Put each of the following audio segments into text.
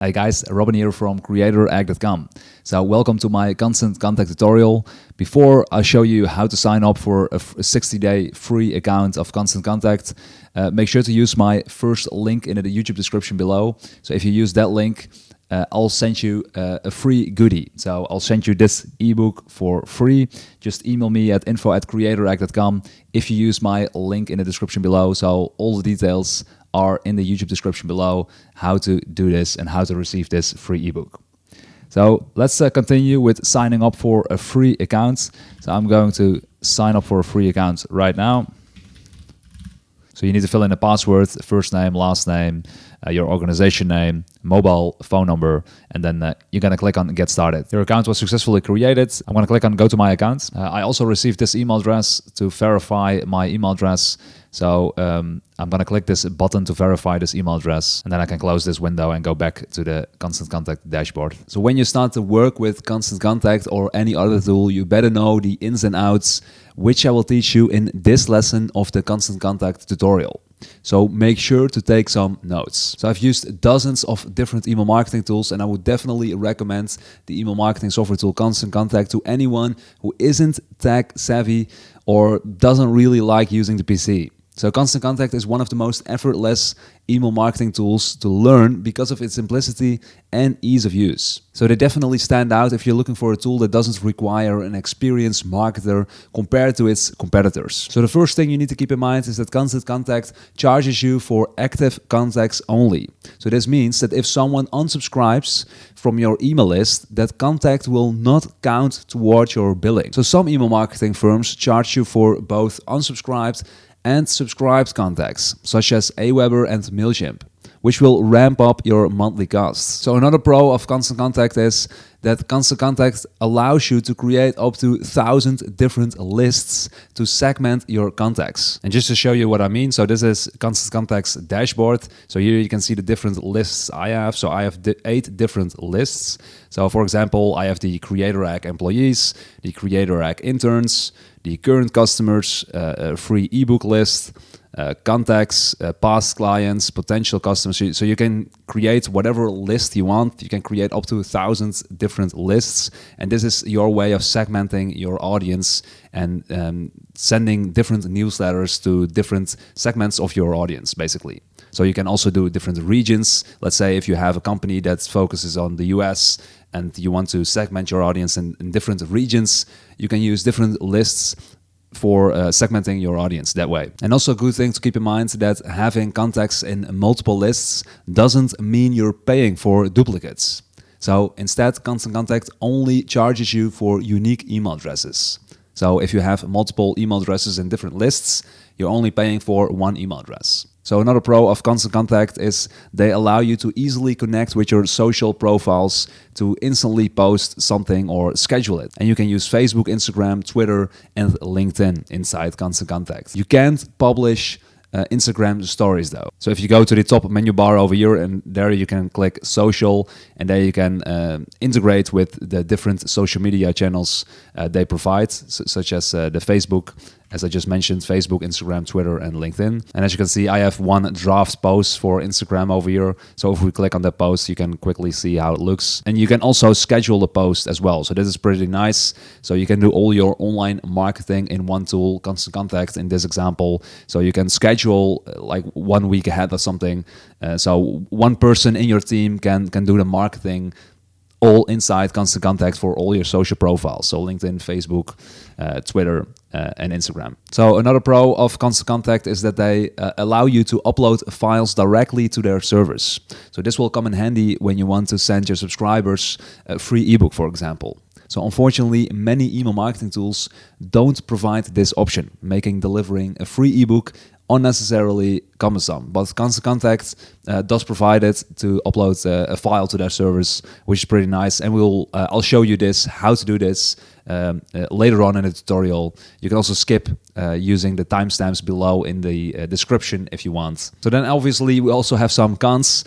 Hey guys, Robin here from creatorag.com. So welcome to my constant contact tutorial. Before I show you how to sign up for a 60-day free account of Constant Contact, make sure to use my first link in the YouTube description below. So if you use that link, I'll send you a free goodie. So I'll send you this ebook for free. Just email me at info@creatorag.com if you use my link in the description below. So all the details are in the YouTube description below, how to do this and how to receive this free ebook. So let's continue with signing up for a free account. So I'm going to sign up for a free account right now. So you need to fill in a password, first name, last name, your organization name, mobile phone number, and then you're going to click on Get Started. Your account was successfully created. I'm going to click on Go to My Account. I also received this email address to verify my email address. So I'm going to click this button to verify this email address, and then I can close this window and go back to the Constant Contact dashboard. So when you start to work with Constant Contact or any other tool, you better know the ins and outs, which I will teach you in this lesson of the Constant Contact tutorial. So make sure to take some notes. So I've used dozens of different email marketing tools, and I would definitely recommend the email marketing software tool Constant Contact to anyone who isn't tech savvy or doesn't really like using the PC. So Constant Contact is one of the most effortless email marketing tools to learn because of its simplicity and ease of use. So they definitely stand out if you're looking for a tool that doesn't require an experienced marketer compared to its competitors. So the first thing you need to keep in mind is that Constant Contact charges you for active contacts only. So this means that if someone unsubscribes from your email list, that contact will not count towards your billing. So some email marketing firms charge you for both unsubscribed and subscribed contacts, such as Aweber and MailChimp, which will ramp up your monthly costs. So another pro of Constant Contact is that Constant Contact allows you to create up to 1,000 different lists to segment your contacts. And just to show you what I mean, so this is Constant Contact's dashboard. So here you can see the different lists I have. So I have 8 different lists. So for example, I have the CreatorAg employees, the CreatorAg interns, the current customers, a free ebook list, contacts, past clients, potential customers. So you can create whatever list you want. You can create up to 1,000 different lists. And this is your way of segmenting your audience and sending different newsletters to different segments of your audience, basically. So you can also do different regions. Let's say if you have a company that focuses on the US and you want to segment your audience in different regions, you can use different lists for segmenting your audience that way. And also a good thing to keep in mind that having contacts in multiple lists doesn't mean you're paying for duplicates. So instead, Constant Contact only charges you for unique email addresses. So if you have multiple email addresses in different lists, you're only paying for one email address. So another pro of Constant Contact is they allow you to easily connect with your social profiles to instantly post something or schedule it. And you can use Facebook, Instagram, Twitter, and LinkedIn inside Constant Contact. You can't publish Instagram stories though. So if you go to the top menu bar over here, and there you can click social, and there you can integrate with the different social media channels they provide, such as the Facebook, as I just mentioned, Facebook, Instagram, Twitter, and LinkedIn. And as you can see, I have one draft post for Instagram over here. So if we click on that post, you can quickly see how it looks. And you can also schedule the post as well. So this is pretty nice. So you can do all your online marketing in one tool, Constant Contact in this example. So you can schedule like 1 week ahead or something. So one person in your team can do the marketing all inside Constant Contact for all your social profiles. So LinkedIn, Facebook, Twitter, and Instagram. So another pro of Constant Contact is that they allow you to upload files directly to their servers. So this will come in handy when you want to send your subscribers a free ebook, for example. So unfortunately, many email marketing tools don't provide this option, making delivering a free ebook unnecessarily cumbersome. But Constant Contact does provide it to upload a file to their servers, which is pretty nice. And I'll show you this, how to do this later on in the tutorial. You can also skip using the timestamps below in the description if you want. So then obviously we also have some cons.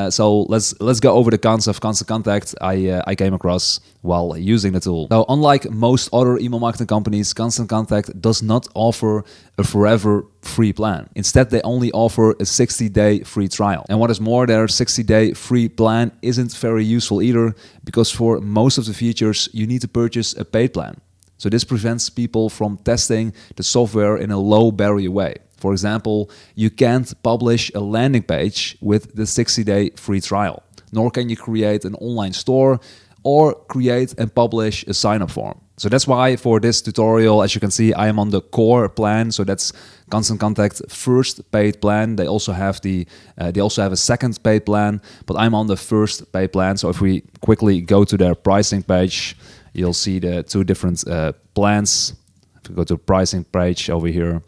So let's go over the cons of Constant Contact I came across while using the tool. So unlike most other email marketing companies, Constant Contact does not offer a forever free plan. Instead, they only offer a 60-day free trial. And what is more, their 60-day free plan isn't very useful either, because for most of the features, you need to purchase a paid plan. So this prevents people from testing the software in a low barrier way. For example, you can't publish a landing page with the 60-day free trial, nor can you create an online store or create and publish a sign-up form. So that's why for this tutorial, as you can see, I am on the core plan. So that's Constant Contact first paid plan. They also have a second paid plan, but I'm on the first paid plan. So if we quickly go to their pricing page, you'll see the two different plans. If we go to pricing page over here,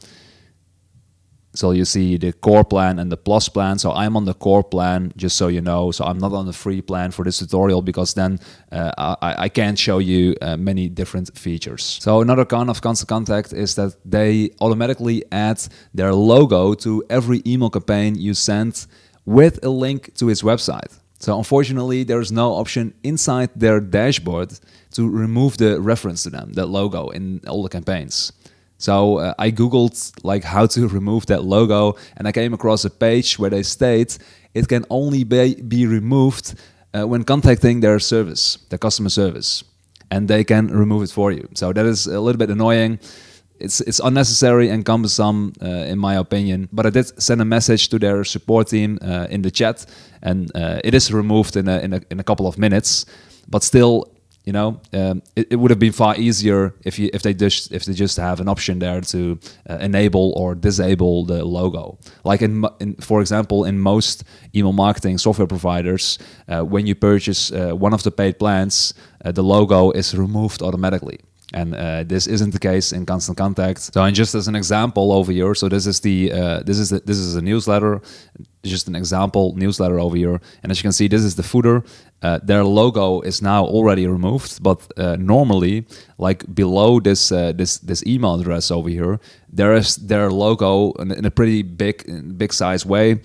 so you see the core plan and the plus plan. So I'm on the core plan, just so you know. So I'm not on the free plan for this tutorial, because then I can't show you many different features. So another con of Constant Contact is that they automatically add their logo to every email campaign you send with a link to its website. So unfortunately, there's no option inside their dashboard to remove the reference to them, that logo, in all the campaigns. So I Googled like how to remove that logo, and I came across a page where they state it can only be removed when contacting their service, their customer service, and they can remove it for you. So that is a little bit annoying. It's unnecessary and cumbersome in my opinion, but I did send a message to their support team in the chat, and it is removed in a couple of minutes. But still, you know, it would have been far easier if they just have an option there to enable or disable the logo. Like for example, in most email marketing software providers, when you purchase one of the paid plans, the logo is removed automatically. And this isn't the case in Constant Contact. So, and just as an example over here, so this is a newsletter, just an example newsletter over here. And as you can see, this is the footer. Their logo is now already removed, but normally, like below this email address over here, there is their logo in a pretty big size way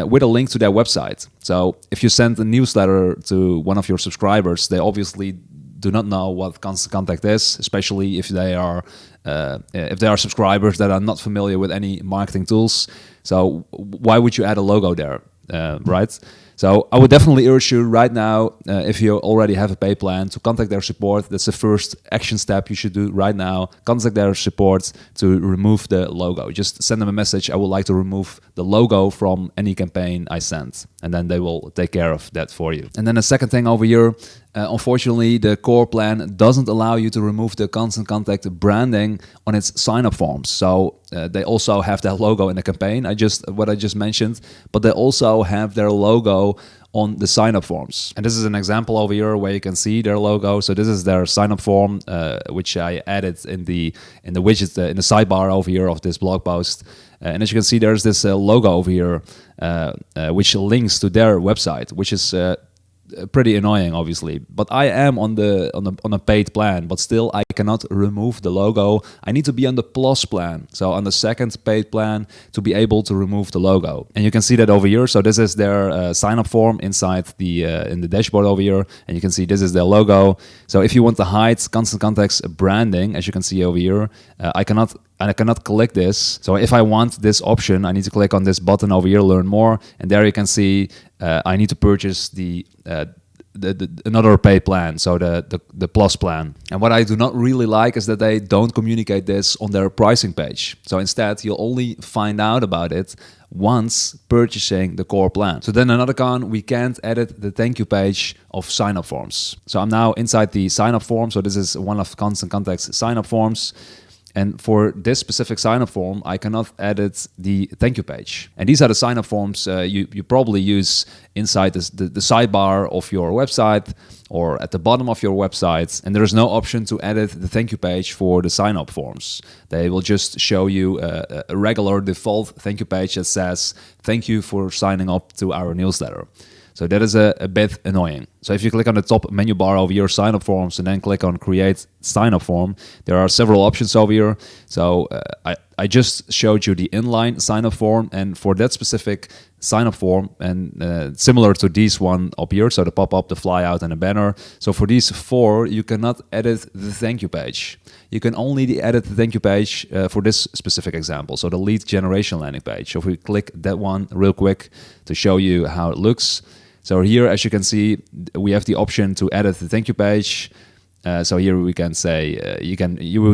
with a link to their website. So if you send a newsletter to one of your subscribers, they obviously do not know what Constant Contact is, especially if they are subscribers that are not familiar with any marketing tools. So why would you add a logo there, right? So I would definitely urge you right now, if you already have a pay plan, to contact their support. That's the first action step you should do right now. Contact their support to remove the logo. Just send them a message. I would like to remove the logo from any campaign I send, and then they will take care of that for you. And then the second thing over here, unfortunately, the core plan doesn't allow you to remove the Constant Contact branding on its sign-up forms. So they also have their logo in the campaign, what I just mentioned, but they also have their logo on the sign-up forms. And this is an example over here where you can see their logo. So this is their sign-up form, which I added in the widget, in the sidebar over here of this blog post. And as you can see, there's this logo over here, which links to their website, which is pretty annoying, obviously. But I am on a paid plan, but still I cannot remove the logo. I need to be on the plus plan, so on the second paid plan, to be able to remove the logo. And you can see that over here. So this is their sign-up form inside in the dashboard over here, and you can see this is their logo. So if you want to hide Constant Contact's branding, as you can see over here, I cannot click this. So if I want this option, I need to click on this button over here, Learn More, and there you can see I need to purchase another pay plan, so the plus plan. And what I do not really like is that they don't communicate this on their pricing page. So instead, you'll only find out about it once purchasing the core plan. So then another con, we can't edit the thank you page of sign-up forms. So I'm now inside the sign-up form. So this is one of Constant Contact's sign-up forms. And for this specific sign-up form, I cannot edit the thank you page. And these are the sign-up forms you probably use inside the sidebar of your website or at the bottom of your website. And there is no option to edit the thank you page for the sign-up forms. They will just show you a regular default thank you page that says, thank you for signing up to our newsletter. So that is a bit annoying. So if you click on the top menu bar over here, sign up forms, and then click on create sign up form, there are several options over here. So I just showed you the inline sign up form, and for that specific sign up form, and similar to this one up here, so the pop up, the flyout, and the banner. So for these four, you cannot edit the thank you page. You can only edit the thank you page for this specific example, so the lead generation landing page. So if we click that one real quick to show you how it looks. So here, as you can see, we have the option to edit the thank you page. So here we can say we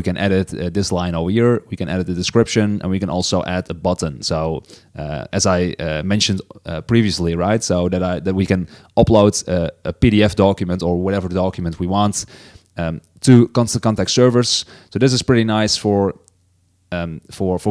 can edit this line over here. We can edit the description, and we can also add a button. So as I mentioned previously, right? So that we can upload a PDF document or whatever document we want to Constant Contact servers. So this is pretty nice for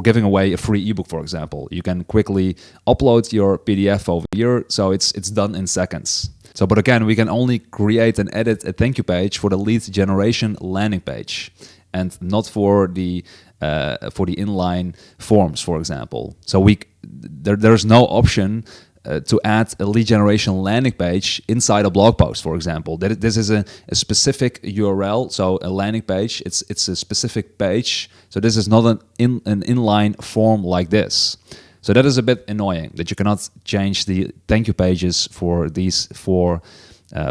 giving away a free ebook, for example. You can quickly upload your PDF over here, so it's done in seconds. So, but again, we can only create and edit a thank you page for the lead generation landing page, and not for the inline forms, for example. So there's no option to add a lead generation landing page inside a blog post, for example. This is a specific URL, so a landing page. It's a specific page. So this is not an inline form like this. So that is a bit annoying that you cannot change the thank you pages for these four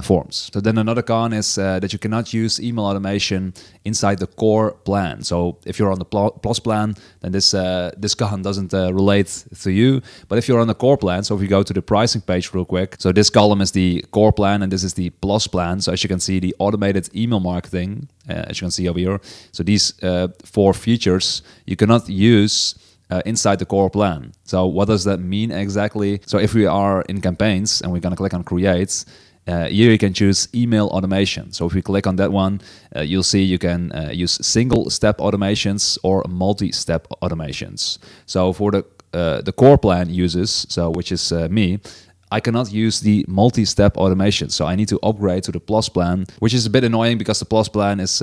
forms. So then another con is that you cannot use email automation inside the core plan. So if you're on the plus plan, then this con doesn't relate to you. But if you're on the core plan, so if you go to the pricing page real quick, so this column is the core plan and this is the plus plan. So as you can see, the automated email marketing, as you can see over here. So these four features you cannot use inside the core plan. So what does that mean exactly? So if we are in campaigns and we're going to click on create, here you can choose email automation. So if we click on that one, you'll see you can use single step automations or multi-step automations. So for the core plan users, so which is me, I cannot use the multi-step automation, so I need to upgrade to the plus plan, which is a bit annoying because the plus plan is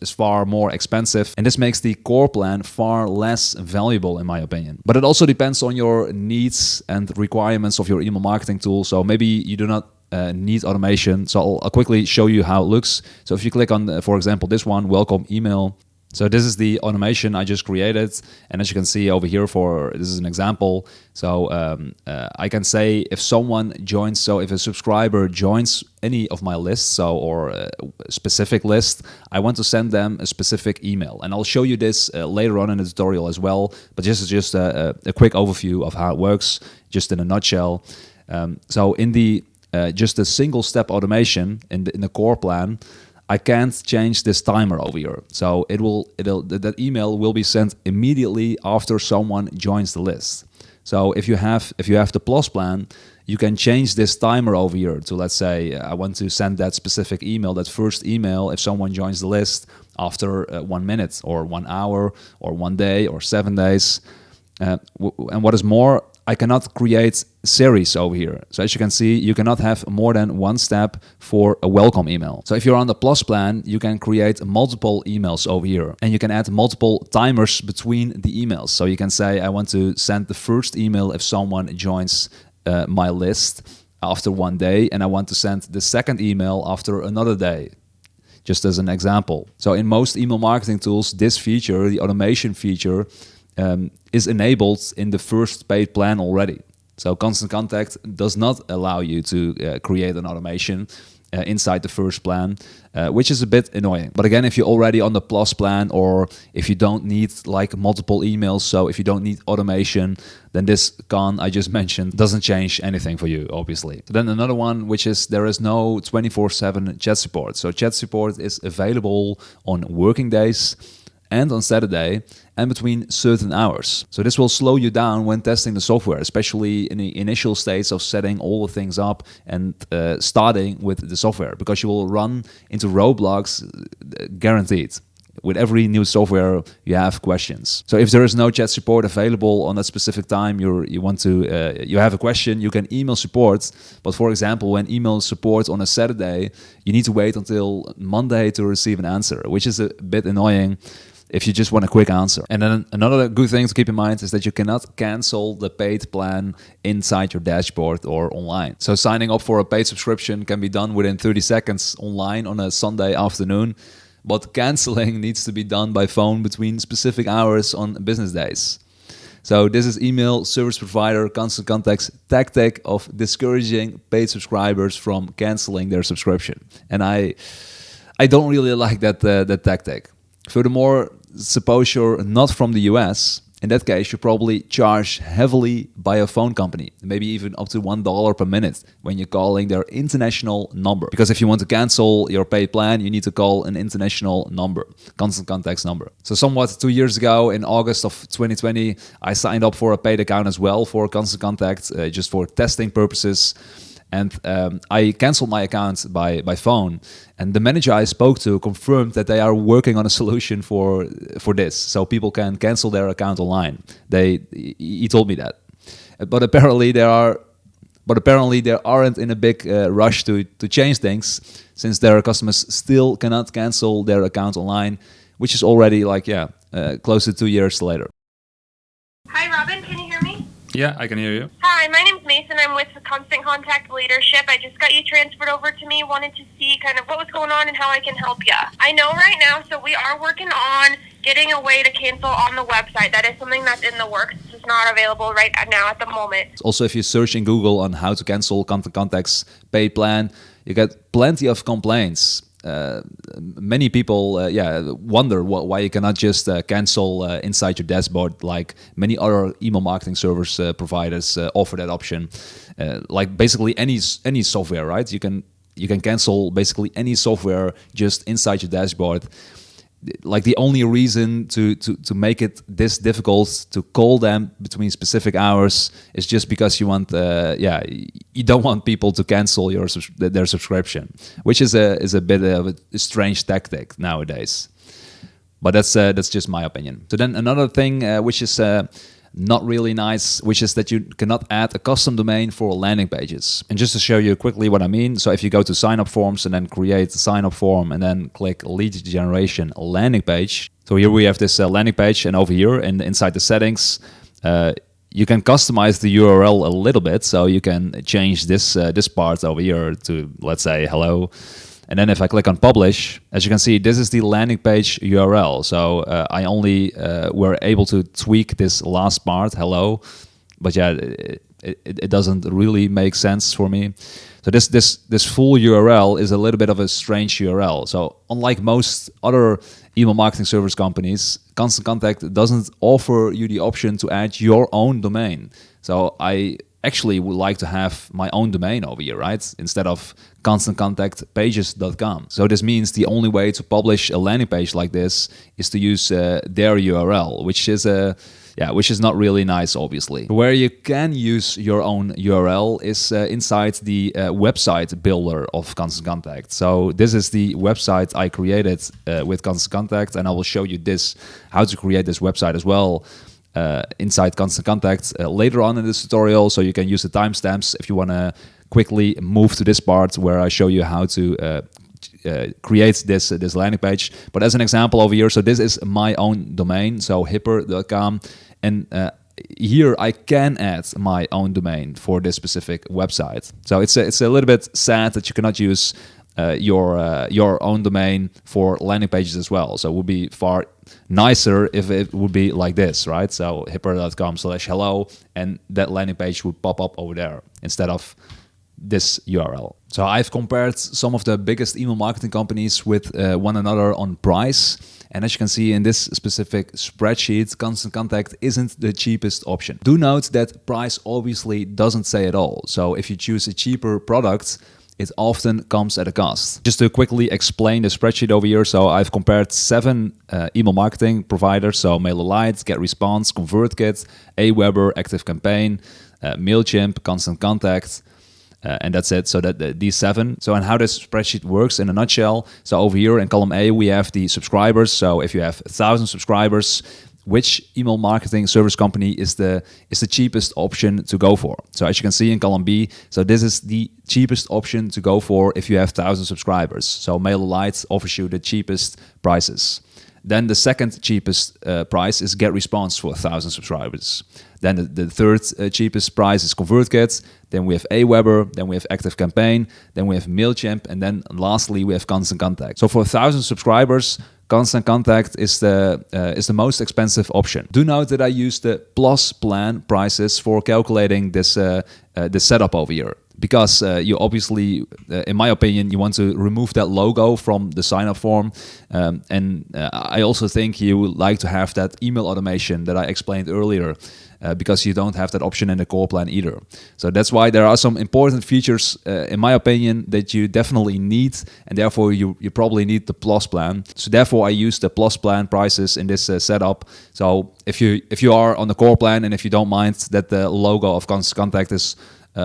far more expensive, and this makes the core plan far less valuable in my opinion. But it also depends on your needs and requirements of your email marketing tool. So maybe you do not need automation. So I'll quickly show you how it looks. So if you click on, for example, this one, welcome email. So this is the automation I just created, and as you can see over here, this is an example. So I can say if someone joins, so if a subscriber joins any of my lists, or a specific list, I want to send them a specific email, and I'll show you this later on in the tutorial as well. But this is just a quick overview of how it works, just in a nutshell. So in the just a single step automation in the core plan, I can't change this timer over here. So that email will be sent immediately after someone joins the list. So if you have the plus plan, you can change this timer over here to, let's say, I want to send that specific email, that first email, if someone joins the list after 1 minute or 1 hour or 1 day or 7 days. And what is more, I cannot create series over here. So as you can see, you cannot have more than one step for a welcome email. So if you're on the plus plan, you can create multiple emails over here, and you can add multiple timers between the emails. So you can say, I want to send the first email if someone joins my list after 1 day, and I want to send the second email after another day, just as an example. So in most email marketing tools, this feature, the automation feature, is enabled in the first paid plan already. So Constant Contact does not allow you to create an automation inside the first plan, which is a bit annoying. But again, if you're already on the plus plan, or if you don't need like multiple emails, so if you don't need automation, then this con I just mentioned doesn't change anything for you, obviously. So then another one, which is there is no 24/7 chat support. So chat support is available on working days and on Saturday, and between certain hours. So this will slow you down when testing the software, especially in the initial stages of setting all the things up and starting with the software, because you will run into roadblocks, guaranteed. With every new software, you have questions. So if there is no chat support available on that specific time, you have a question, you can email support. But for example, when email support on a Saturday, you need to wait until Monday to receive an answer, which is a bit annoying. if you just want a quick answer. And then another good thing to keep in mind is that you cannot cancel the paid plan inside your dashboard or online. So signing up for a paid subscription can be done within 30 seconds online on a Sunday afternoon, but canceling needs to be done by phone between specific hours on business days. So this is email service provider Constant Contact's tactic of discouraging paid subscribers from canceling their subscription. And I don't really like that tactic. Furthermore, suppose you're not from the US. In that case, you probably charge heavily by a phone company, maybe even up to $1 per minute when you're calling their international number. Because if you want to cancel your paid plan, you need to call an international number, Constant Contact's number. So somewhat 2 years ago, in August of 2020, I signed up for a paid account as well for Constant Contact, just for testing purposes. And I canceled my account by phone. And the manager I spoke to confirmed that they are working on a solution for this, so people can cancel their account online. He told me that. But apparently there aren't in a big rush to change things, since their customers still cannot cancel their account online, which is already close to 2 years later. Hi, Robin. Can you hear me? Yeah, I can hear you. Hi, my name's Mason. I'm with Constant Contact Leadership. I just got you transferred over to me. Wanted to see kind of what was going on and how I can help you. I know right now, so we are working on getting a way to cancel on the website. That is something that's in the works. It's just not available right now at the moment. Also, if you search in Google on how to cancel Constant Contact's paid plan, you get plenty of complaints. Many people wonder why you cannot just cancel inside your dashboard, like many other email marketing service providers offer that option. Like basically any software, right? You can cancel basically any software just inside your dashboard. Like the only reason to make it this difficult to call them between specific hours is just because you want you don't want people to cancel their subscription, which is a bit of a strange tactic nowadays. But that's just my opinion. So then another thing which is not really nice, which is that you cannot add a custom domain for landing pages. And just to show you quickly what I mean, so if you go to sign up forms and then create a sign up form and then click lead generation landing page. So here we have this landing page, and over here and inside the settings, you can customize the URL a little bit. So you can change this part over here to, let's say, hello. And then if I click on publish, as you can see, this is the landing page URL. So I only were able to tweak this last part, hello. But yeah, it doesn't really make sense for me. So this full URL is a little bit of a strange URL. So unlike most other email marketing service companies, Constant Contact doesn't offer you the option to add your own domain. So I actually would like to have my own domain over here, right? Instead of constantcontactpages.com. So this means the only way to publish a landing page like this is to use their URL, which is not really nice, obviously. Where you can use your own URL is inside the website builder of Constant Contact. So this is the website I created with Constant Contact, and I will show you how to create this website as well. Inside Constant Contact later on in this tutorial, so you can use the timestamps if you want to quickly move to this part where I show you how to create this landing page. But as an example over here, so this is my own domain, so hipper.com, and here I can add my own domain for this specific website. So it's a little bit sad that you cannot use your own domain for landing pages as well. So it would be far nicer if it would be like this, right? So hipper.com/hello, and that landing page would pop up over there instead of this URL. So I've compared some of the biggest email marketing companies with one another on price. And as you can see in this specific spreadsheet, Constant Contact isn't the cheapest option. Do note that price obviously doesn't say it all. So if you choose a cheaper product, it often comes at a cost. Just to quickly explain the spreadsheet over here, so I've compared 7 email marketing providers, so MailerLite, GetResponse, ConvertKit, Aweber, ActiveCampaign, MailChimp, Constant Contact, and that's it. So these 7. So and how this spreadsheet works in a nutshell. So over here in column A, we have the subscribers. So if you have 1,000 subscribers, which email marketing service company is the cheapest option to go for? So as you can see in column B, so this is the cheapest option to go for if you have 1,000 subscribers. So MailerLite offers you the cheapest prices. Then the second cheapest price is GetResponse for 1,000 subscribers. Then the third cheapest price is ConvertKit. Then we have Aweber. Then we have ActiveCampaign. Then we have MailChimp. And then lastly, we have Constant Contact. So for 1,000 subscribers, Constant Contact is the most expensive option. Do note that I use the Plus plan prices for calculating this setup over here. Because you obviously, in my opinion, you want to remove that logo from the sign-up form. And I also think you would like to have that email automation that I explained earlier, because you don't have that option in the core plan either. So that's why there are some important features, in my opinion, that you definitely need, and therefore you probably need the Plus plan. So therefore I use the Plus plan prices in this setup. So if you are on the core plan, and if you don't mind that the logo of Constant Contact is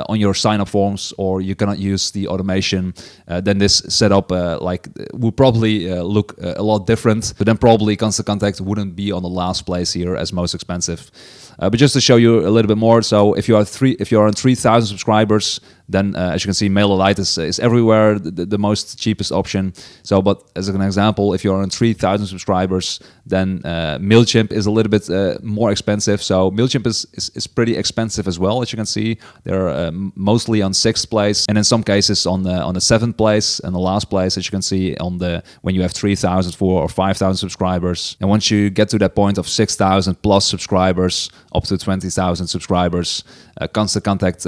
on your sign-up forms, or you cannot use the automation, then this setup would probably look a lot different. But then probably Constant Contact wouldn't be on the last place here as most expensive. But just to show you a little bit more, so if you are on 3,000 subscribers, then as you can see, MailerLite is everywhere, the most cheapest option. So, but as an example, if you are on 3,000 subscribers, then MailChimp is a little bit more expensive. So MailChimp is pretty expensive as well, as you can see. They're mostly on 6th place, and in some cases on the 7th place, and the last place, as you can see, when you have 3,000 or 5,000 subscribers. And once you get to that point of 6,000 plus subscribers, up to 20,000 subscribers, Constant Contact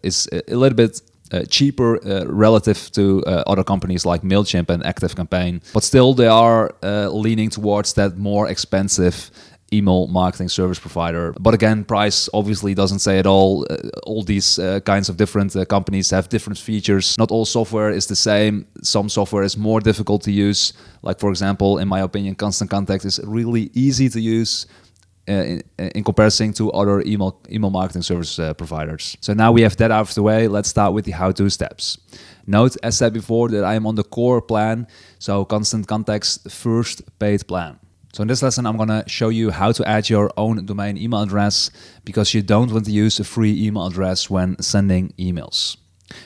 is a little bit cheaper relative to other companies like MailChimp and ActiveCampaign. But still, they are leaning towards that more expensive email marketing service provider. But again, price obviously doesn't say it all. All these kinds of different companies have different features. Not all software is the same. Some software is more difficult to use. Like, for example, in my opinion, Constant Contact is really easy to use in comparison to other email marketing service providers. So now we have that out of the way. Let's start with the how-to steps. Note, as said before, that I am on the core plan, so Constant Contact's first paid plan. So in this lesson, I'm going to show you how to add your own domain email address, because you don't want to use a free email address when sending emails.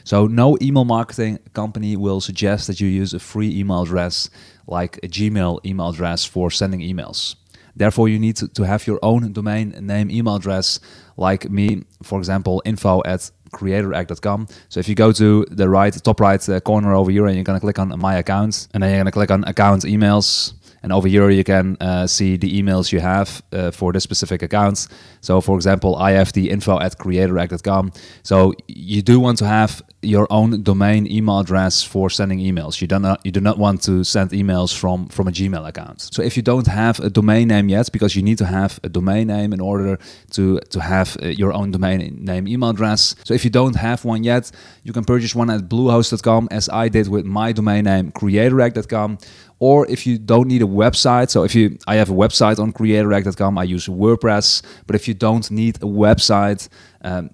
So no email marketing company will suggest that you use a free email address like a Gmail email address for sending emails. Therefore, you need to have your own domain name email address, like me, for example, info@creatoract.com. So if you go to the top right corner over here, and you're going to click on My Account, and then you're going to click on Account Emails. And over here you can see the emails you have for this specific account. So for example, I have the info@creatoract.com. So you do want to have your own domain email address for sending emails. You do not want to send emails from a Gmail account. So if you don't have a domain name yet, because you need to have a domain name in order to have your own domain name email address. So if you don't have one yet, you can purchase one at bluehost.com, as I did with my domain name creatoract.com. Or if you don't need a website, so I have a website on creatoract.com, I use WordPress. But if you don't need a website,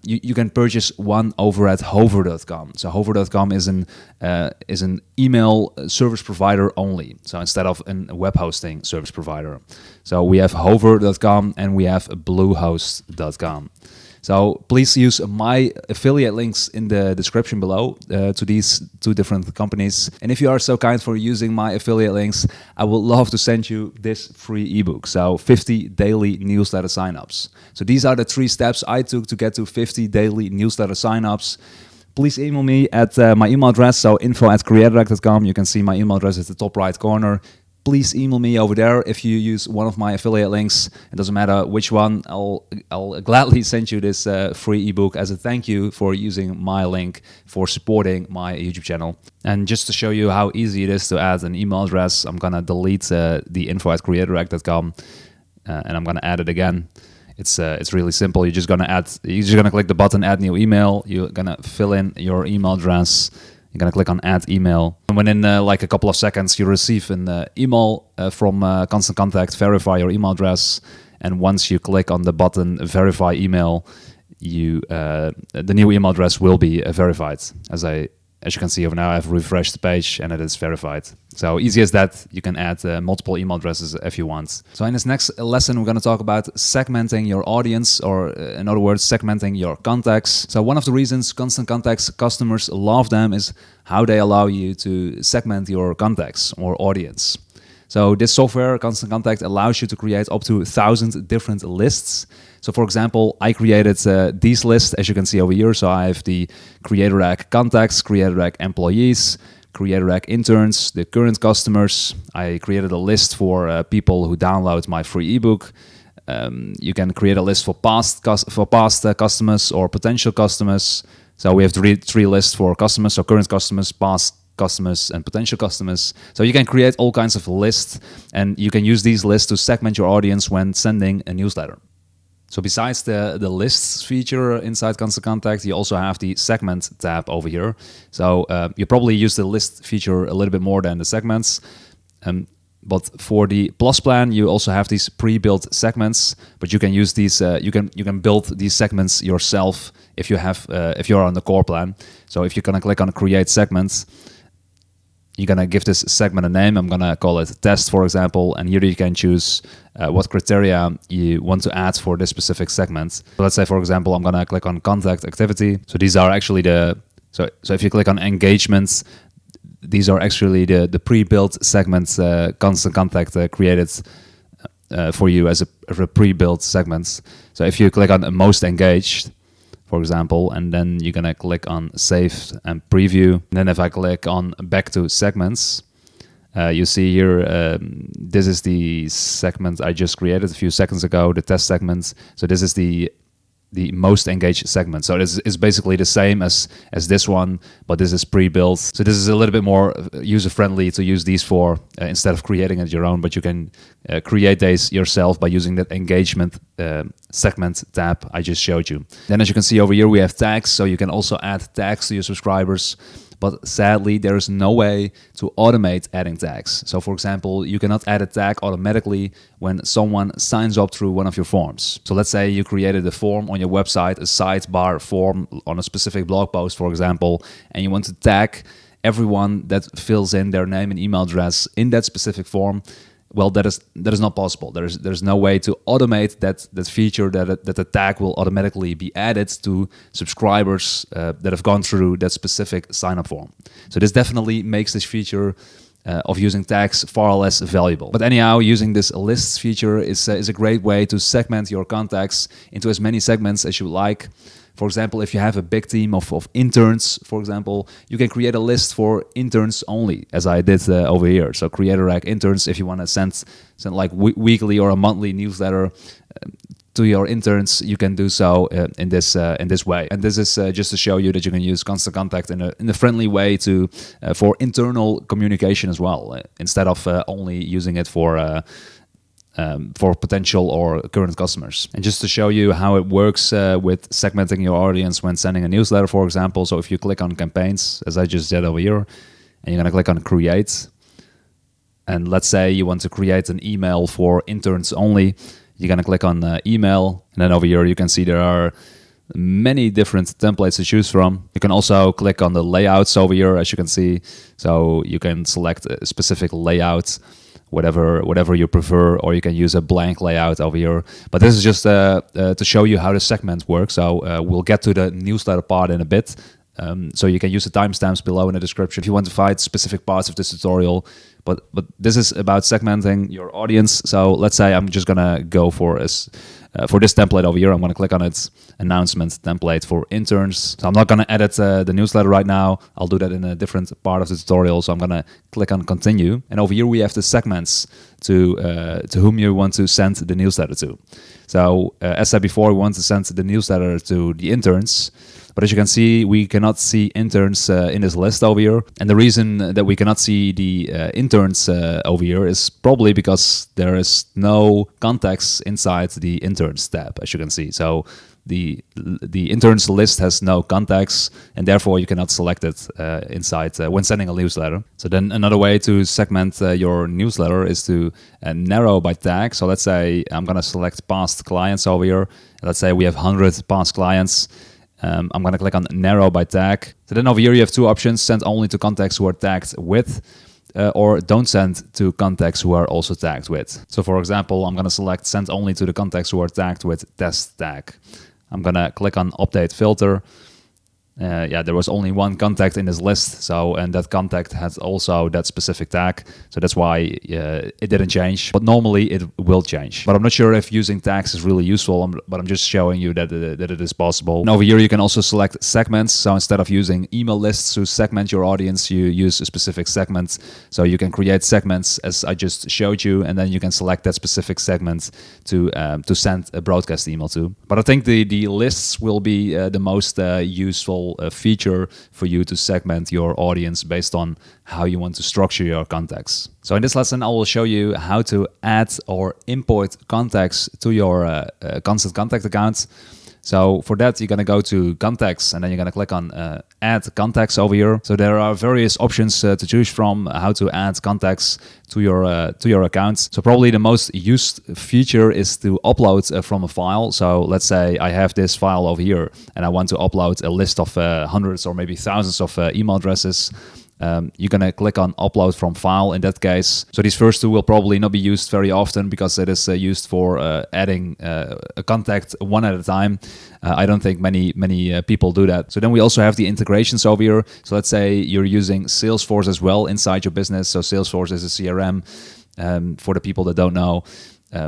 you can purchase one over at hover.com. So hover.com is an email service provider only, so instead of a web hosting service provider. So we have hover.com and we have bluehost.com. So please use my affiliate links in the description below to these two different companies. And if you are so kind for using my affiliate links, I would love to send you this free ebook. So 50 daily newsletter signups. So these are the 3 steps I took to get to 50 daily newsletter signups. Please email me at my email address, so info@creatoract.com. You can see my email address at the top right corner. Please email me over there if you use one of my affiliate links. It doesn't matter which one. I'll gladly send you this free ebook as a thank you for using my link for supporting my YouTube channel. And just to show you how easy it is to add an email address, I'm gonna delete the info@creatoract.com and I'm gonna add it again. It's really simple. You're just gonna click the button Add New Email. You're gonna fill in your email address. You're going to click on Add Email. And within like a couple of seconds, you receive an email from Constant Contact, verify your email address. And once you click on the button Verify Email, the new email address will be verified. As you can see over now, I've refreshed the page and it is verified. So easy as that. You can add multiple email addresses if you want. So in this next lesson, we're going to talk about segmenting your audience, or in other words, segmenting your contacts. So one of the reasons Constant Contact's customers love them is how they allow you to segment your contacts or audience. So this software, Constant Contact, allows you to create up to 1,000 different lists. So for example, I created these lists, as you can see over here. So I have the Creator Rag contacts, Creator Rag employees, Creator Rag interns, the current customers. I created a list for people who download my free ebook. You can create a list for past customers or potential customers. So we have three lists for customers, so current customers, past customers, and potential customers. So you can create all kinds of lists, and you can use these lists to segment your audience when sending a newsletter. So besides the lists feature inside Constant Contact, you also have the segment tab over here. So you probably use the list feature a little bit more than the segments. But for the Plus plan, you also have these pre-built segments. But you can use these. You can build these segments yourself if you're on the core plan. So if you're gonna click on Create Segments, you're gonna give this segment a name. I'm gonna call it Test, for example. And here you can choose what criteria you want to add for this specific segment. So let's say, for example, I'm gonna click on Contact Activity. So these are actually so if you click on Engagements, these are actually the pre-built segments Constant Contact created for you as a pre-built segments. So if you click on Most Engaged, for example, and then you're gonna click on Save and Preview. And then if I click on Back to Segments, you see here, this is the segment I just created a few seconds ago, the test segment. So this is the most engaged segment. So this is basically the same as this one, but this is pre-built. So this is a little bit more user-friendly to use these for instead of creating it your own, but you can create these yourself by using that engagement segment tab I just showed you. Then as you can see over here, we have tags. So you can also add tags to your subscribers. But sadly, there is no way to automate adding tags. So for example, you cannot add a tag automatically when someone signs up through one of your forms. So let's say you created a form on your website, a sidebar form on a specific blog post, for example, and you want to tag everyone that fills in their name and email address in that specific form. Well, that is not possible. There's no way to automate that feature that the tag will automatically be added to subscribers that have gone through that specific sign-up form. So this definitely makes this feature of using tags far less valuable. But anyhow, using this lists feature is a great way to segment your contacts into as many segments as you like. For example, if you have a big team of interns, for example, you can create a list for interns only, as I did over here. So Creator Rag interns, if you want to send like weekly or a monthly newsletter to your interns, you can do so in this way. And this is just to show you that you can use Constant Contact in a friendly way to for internal communication as well, instead of only using it for potential or current customers. And just to show you how it works with segmenting your audience when sending a newsletter, for example. So if you click on campaigns, as I just did over here, and you're going to click on create, and let's say you want to create an email for interns only, you're going to click on email, and then over here you can see there are many different templates to choose from. You can also click on the layouts over here, as you can see. So you can select a specific layout, whatever you prefer, or you can use a blank layout over here. But this is just to show you how the segment works. So we'll get to the newsletter part in a bit. So you can use the timestamps below in the description if you want to find specific parts of this tutorial. But this is about segmenting your audience. So let's say I'm just gonna go for this template over here. I'm gonna click on its announcement template for interns. So I'm not gonna edit the newsletter right now. I'll do that in a different part of the tutorial. So I'm gonna click on continue. And over here we have the segments to whom you want to send the newsletter to. So as said before, we want to send the newsletter to the interns. But as you can see, we cannot see interns in this list over here. And the reason that we cannot see the interns over here is probably because there is no contacts inside the interns tab, as you can see. So the interns list has no contacts, and therefore you cannot select it inside when sending a newsletter. So then another way to segment your newsletter is to narrow by tag. So let's say I'm going to select past clients over here. Let's say we have 100 past clients. I'm going to click on narrow by tag. So then over here you have two options: send only to contacts who are tagged with, or don't send to contacts who are also tagged with. So for example, I'm going to select send only to the contacts who are tagged with test tag. I'm going to click on update filter. And then over here you have two options: send only to contacts who are tagged with, or don't send to contacts who are also tagged with. So for example, I'm going to select send only to the contacts who are tagged with test tag. I'm going to click on update filter. there was only one contact in this list, and that contact had also that specific tag, so that's why it didn't change. But normally it will change. But I'm not sure if using tags is really useful, but I'm just showing you that it is possible. And over here you can also select segments. So instead of using email lists to segment your audience, you use a specific segment. So you can create segments as I just showed you, and then you can select that specific segment to send a broadcast email to. But I think the lists will be the most useful feature for you to segment your audience based on how you want to structure your contacts. So in this lesson, I will show you how to add or import contacts to your Constant Contact account. So for that, you're going to go to Contacts, and then you're going to click on Add Contacts over here. So there are various options to choose from how to add contacts to your account. So probably the most used feature is to upload from a file. So let's say I have this file over here, and I want to upload a list of hundreds or maybe thousands of email addresses. You're going to click on upload from file in that case. So these first two will probably not be used very often because it is used for adding a contact one at a time. I don't think many people do that. So then we also have the integrations over here. So let's say you're using Salesforce as well inside your business. So Salesforce is a CRM for the people that don't know,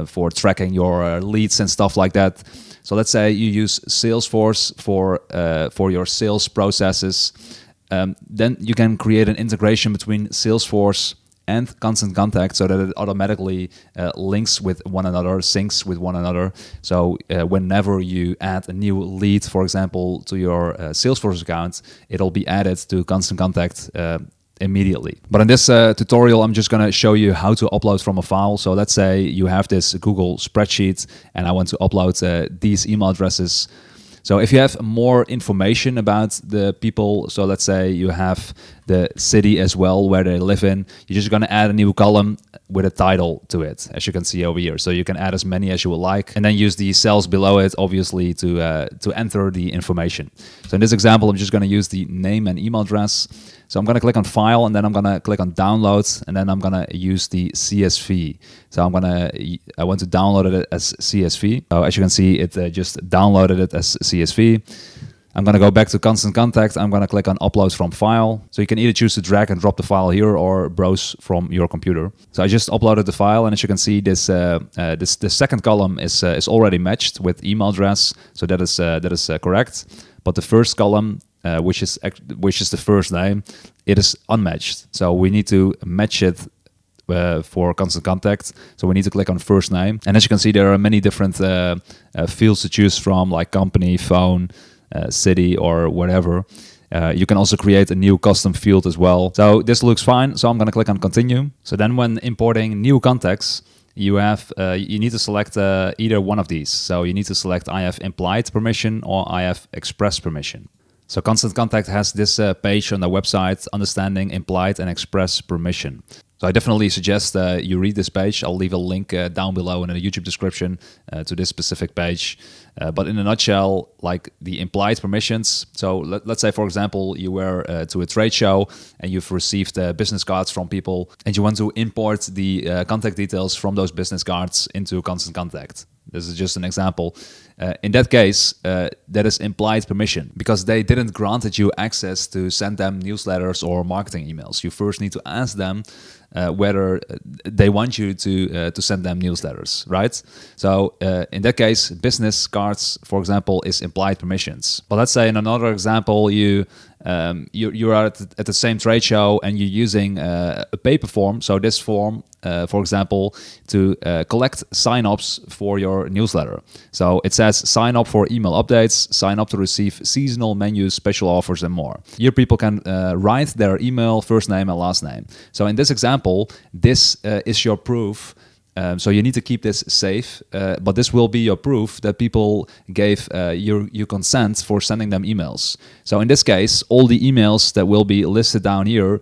for tracking your leads and stuff like that. So let's say you use Salesforce for your sales processes. Then you can create an integration between Salesforce and Constant Contact so that it automatically links with one another, syncs with one another. So whenever you add a new lead, for example, to your Salesforce account, it'll be added to Constant Contact immediately. But in this tutorial, I'm just going to show you how to upload from a file. So let's say you have this Google spreadsheet and I want to upload these email addresses. So if you have more information about the people, so let's say you have the city as well where they live in, you're just going to add a new column with a title to it, as you can see over here. So you can add as many as you would like, and then use the cells below it, obviously, to enter the information. So in this example, I'm just going to use the name and email address. So I'm going to click on File, and then I'm going to click on Download, and then I'm going to use the CSV. So I want to download it as CSV. So as you can see, it just downloaded it as CSV. I'm going to go back to Constant Contact. I'm going to click on Upload from File. So you can either choose to drag and drop the file here or browse from your computer. So I just uploaded the file, and as you can see, this the second column is already matched with email address. So that is correct. But the first column, which is the first name, it is unmatched. So we need to match it for Constant Contact. So we need to click on first name. And as you can see, there are many different fields to choose from, like company, phone, city, or whatever. You can also create a new custom field as well. So this looks fine. So I'm going to click on continue. So then when importing new contacts, you need to select either one of these. So you need to select I have implied permission or I have express permission. So Constant Contact has this page on their website, understanding implied and express permission. So I definitely suggest you read this page. I'll leave a link down below in the YouTube description to this specific page. But in a nutshell, like the implied permissions. So let's say, for example, you were to a trade show and you've received business cards from people and you want to import the contact details from those business cards into Constant Contact. This is just an example. In that case, that is implied permission because they didn't granted you access to send them newsletters or marketing emails. You first need to ask them whether they want you to send them newsletters, right? So in that case, business cards, for example, is implied permissions. But let's say in another example, you're at the same trade show and you're using a paper form. So this form, for example, to collect sign-ups for your newsletter. So it says sign up for email updates, sign up to receive seasonal menus, special offers, and more. Here people can write their email, first name and last name. So in this example, this is your proof. So you need to keep this safe, but this will be your proof that people gave your consent for sending them emails. So in this case, all the emails that will be listed down here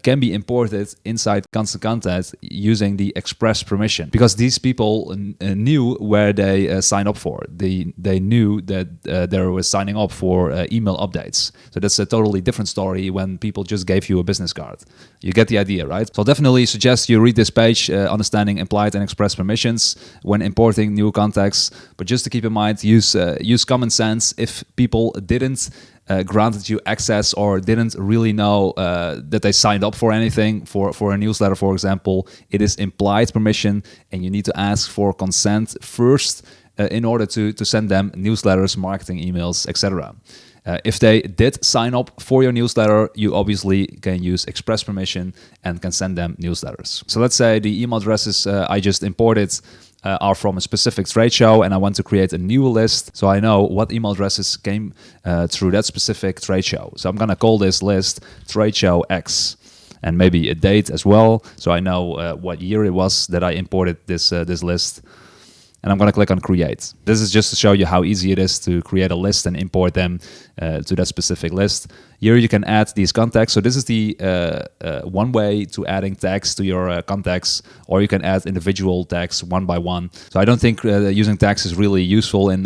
can be imported inside Constant Contact using the express permission, because these people knew where they signed up for. They knew that they were signing up for email updates. So that's a totally different story when people just gave you a business card. You get the idea, right? So I'll definitely suggest you read this page, understanding implied and express permissions when importing new contacts. But just to keep in mind, use common sense. If people didn't granted you access or didn't really know that they signed up for anything, for a newsletter, for example, it is implied permission, and you need to ask for consent first in order to send them newsletters, marketing emails, etc. If they did sign up for your newsletter, you obviously can use express permission and can send them newsletters. So let's say the email addresses I just imported are from a specific trade show, and I want to create a new list so I know what email addresses came through that specific trade show. So I'm going to call this list Trade Show X, and maybe a date as well, so I know what year it was that I imported this list. And I'm going to click on create. This is just to show you how easy it is to create a list and import them to that specific list. Here you can add these contacts. So this is the one way to adding tags to your contacts, or you can add individual tags one by one. So I don't think using tags is really useful in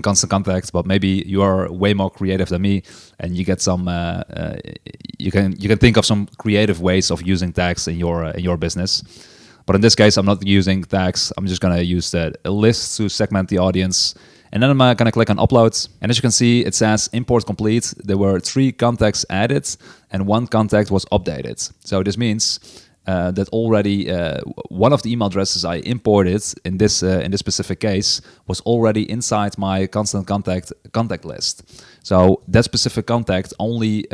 Constant Contact, but maybe you are way more creative than me, and you get some. You can think of some creative ways of using tags in your business. But in this case, I'm not using tags. I'm just going to use a list to segment the audience. And then I'm going to click on upload. And as you can see, it says import complete. There were 3 contacts added and 1 contact was updated. So this means that already one of the email addresses I imported in this specific case was already inside my Constant contact list. So that specific contact only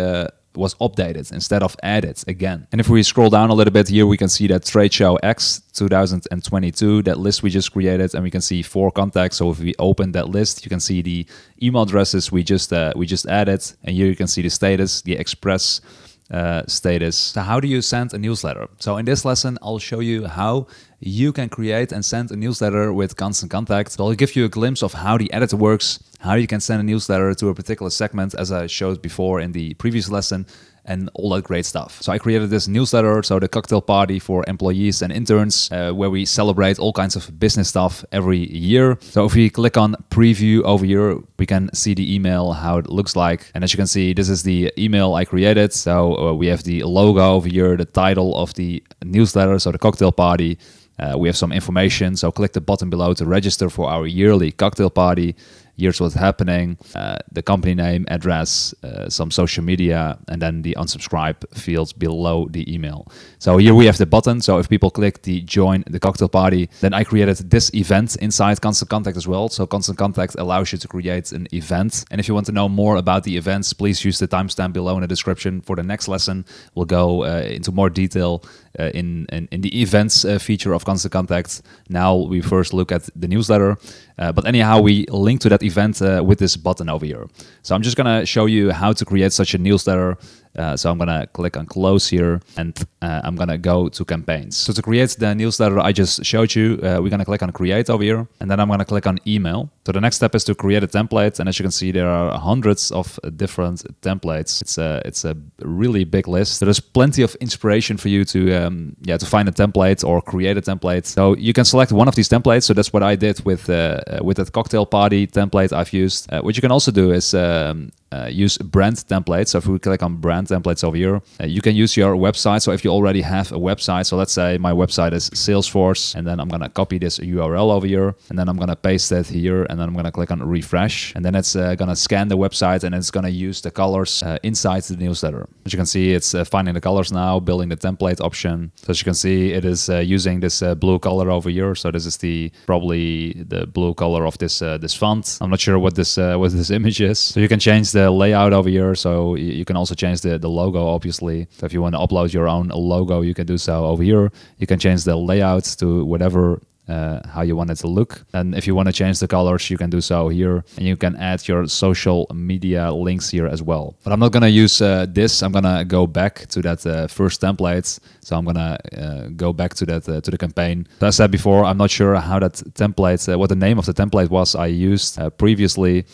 was updated instead of added again. And if we scroll down a little bit here, we can see that Trade Show X 2022, that list we just created, and we can see 4 contacts. So if we open that list, you can see the email addresses we just added, and here you can see the status, the express status. So how do you send a newsletter? So in this lesson, I'll show you how you can create and send a newsletter with Constant Contact. So I'll give you a glimpse of how the editor works, how you can send a newsletter to a particular segment, as I showed before in the previous lesson, and all that great stuff. So I created this newsletter, so the cocktail party for employees and interns, where we celebrate all kinds of business stuff every year. So if we click on preview over here, we can see the email, how it looks like. And as you can see, this is the email I created. So we have the logo over here, the title of the newsletter, so the cocktail party. We have some information, so click the button below to register for our yearly cocktail party. Here's what's happening, the company name, address, some social media, and then the unsubscribe fields below the email. So here we have the button. So if people click the join the cocktail party, then I created this event inside Constant Contact as well. So Constant Contact allows you to create an event. And if you want to know more about the events, please use the timestamp below in the description. For the next lesson, we'll go into more detail in the events feature of Constant Contact. Now we first look at the newsletter. But anyhow, we link to that event with this button over here. So I'm just going to show you how to create such a newsletter. So I'm going to click on close here, and I'm going to go to campaigns. So to create the newsletter I just showed you, we're going to click on create over here, and then I'm going to click on email. So the next step is to create a template, and as you can see, there are hundreds of different templates. It's a really big list. There's plenty of inspiration for you to find a template or create a template. So you can select one of these templates. So that's what I did with that cocktail party template I've used. What you can also do is use brand templates. So if we click on brand templates over here, you can use your website. So if you already have a website, so let's say my website is Salesforce, and then I'm going to copy this URL over here, and then I'm going to paste it here, and then I'm going to click on refresh, and then it's going to scan the website, and it's going to use the colors inside the newsletter. As you can see, it's finding the colors now, building the template option. So as you can see, it is using this blue color over here. So this is probably the blue color of this font. I'm not sure what this image is. So you can change the layout over here. So you can also change the logo, obviously. So if you want to upload your own logo, you can do so over here. You can change the layout to whatever how you want it to look. And if you want to change the colors, you can do so here. And you can add your social media links here as well. But I'm not going to use this. I'm going to go back to that first template. So I'm going to go back to that to the campaign. So as I said before, I'm not sure how that template, what the name of the template was I used previously.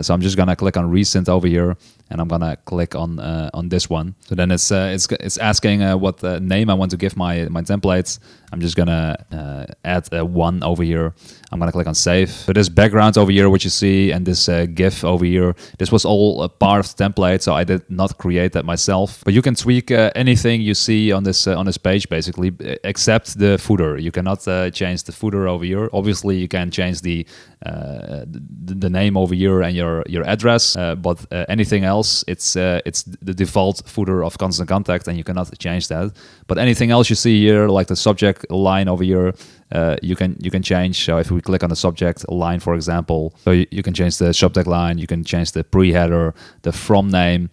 So I'm just going to click on recent over here, and I'm gonna click on this one. So then it's asking what name I want to give my templates. I'm just gonna add add one over here. I'm gonna click on save. So this background over here, which you see, and this GIF over here, this was all a part of the template, so I did not create that myself. But you can tweak anything you see on this page, basically, except the footer. You cannot change the footer over here. Obviously, you can change the name over here and your address, but anything else, it's the default footer of Constant Contact, and you cannot change that. But anything else you see here, like the subject line over here, you can change. So if we click on the subject line, for example, so you can change the subject line, you can change the pre-header, the from name.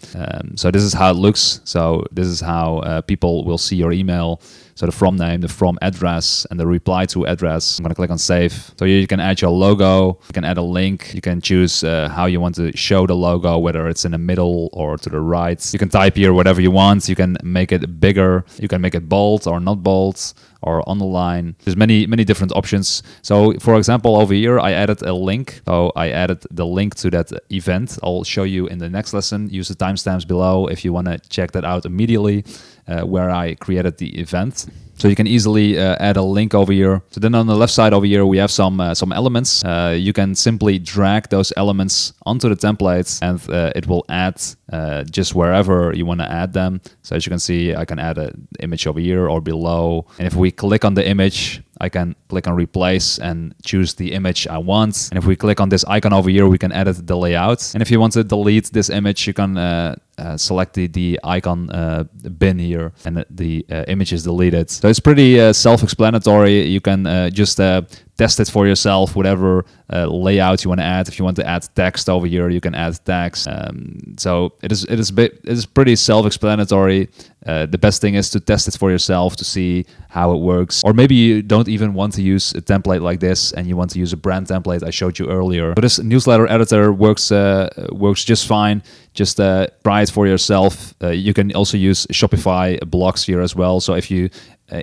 So this is how it looks. So this is how people will see your email. So the from name, the from address, and the reply to address. I'm gonna click on save. So here you can add your logo, you can add a link, you can choose how you want to show the logo, whether it's in the middle or to the right. You can type here whatever you want. You can make it bigger, you can make it bold or not bold, or on the line. There's many different options. So for example, over here, I added a link. So I added the link to that event. I'll show you in the next lesson. Use the timestamps below if you want to check that out immediately, where I created the event. So you can easily add a link over here. So then on the left side over here, we have some elements. You can simply drag those elements onto the template, and it will add just wherever you want to add them. So as you can see, I can add an image over here or below. And if we click on the image, I can click on replace and choose the image I want. And if we click on this icon over here, we can edit the layout. And if you want to delete this image, you can select the icon bin here, and the image is deleted. So it's pretty self-explanatory. You can just test it for yourself, whatever layout you want to add. If you want to add text over here, you can add text. So it is pretty self-explanatory. The best thing is to test it for yourself to see how it works. Or maybe you don't even want to use a template like this and you want to use a brand template I showed you earlier. So this newsletter editor works just fine. Just try it for yourself. You can also use Shopify blocks here as well. So if you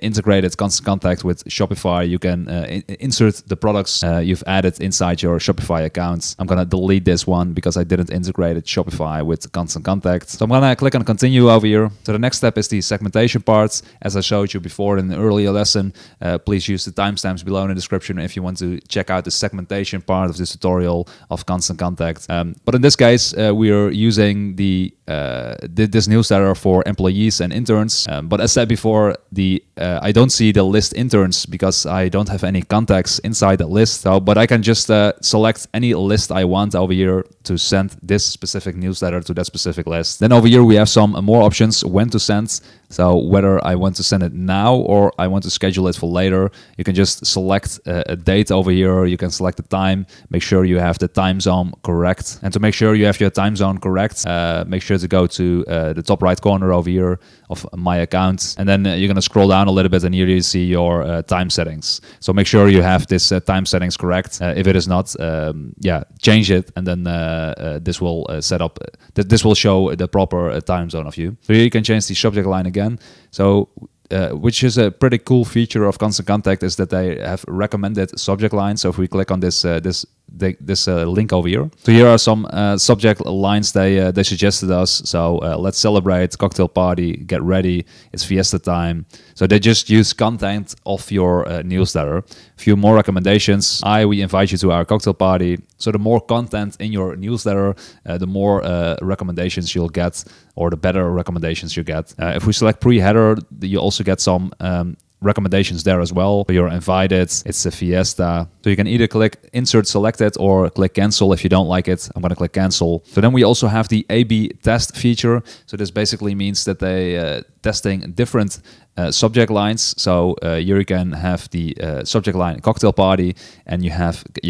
integrated Constant Contact with Shopify, you can insert the products you've added inside your Shopify account. I'm gonna delete this one because I didn't integrate Shopify with Constant Contact. So I'm gonna click on continue over here. So the next step is the segmentation part. As I showed you before in an earlier lesson, please use the timestamps below in the description if you want to check out the segmentation part of this tutorial of Constant Contact. But in this case, we are using this newsletter for employees and interns. But as said before, I don't see the list interns because I don't have any contacts inside the list. So, but I can just select any list I want over here to send this specific newsletter to that specific list. Then over here we have some more options when to send. So whether I want to send it now or I want to schedule it for later, you can just select a date over here. You can select the time. Make sure you have the time zone correct. And to make sure you have your time zone correct, make sure to go to the top right corner over here of my account. And then you're going to scroll down a little bit and here you see your time settings. So make sure you have this time settings correct. If it is not, change it. And then this will set up, this will show the proper time zone of you. So here you can change the subject line again. So which is a pretty cool feature of Constant Contact is that they have recommended subject lines. So if we click on this link over here, so here are some subject lines they suggested us. So let's celebrate, cocktail party, get ready, it's fiesta time. So they just use content of your newsletter. A few more recommendations. We invite you to our cocktail party. So the more content in your newsletter, the more recommendations you'll get, or the better recommendations you get. If we select pre-header, you also get some recommendations there as well. So you're invited, it's a fiesta. So you can either click insert selected or click cancel if you don't like it. I'm going to click cancel. So then we also have the A/B test feature. So this basically means that they testing different subject lines. So here you can have the subject line cocktail party, and you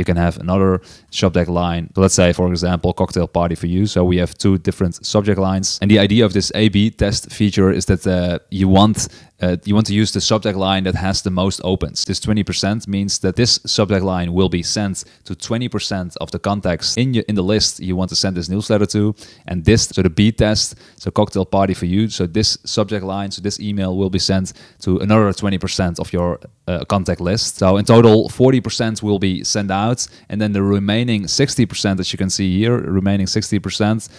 can have another subject line. So let's say, for example, cocktail party for you. So we have two different subject lines, and the idea of this A/B test feature is that you want to use the subject line that has the most opens. This 20% means that this subject line will be sent to 20% of the contacts in the list you want to send this newsletter to, and this, so the B test, so cocktail party for you. So this subject subject line. So this email will be sent to another 20% of your contact list. So in total, 40% will be sent out, and then the remaining 60%, as you can see here, remaining 60%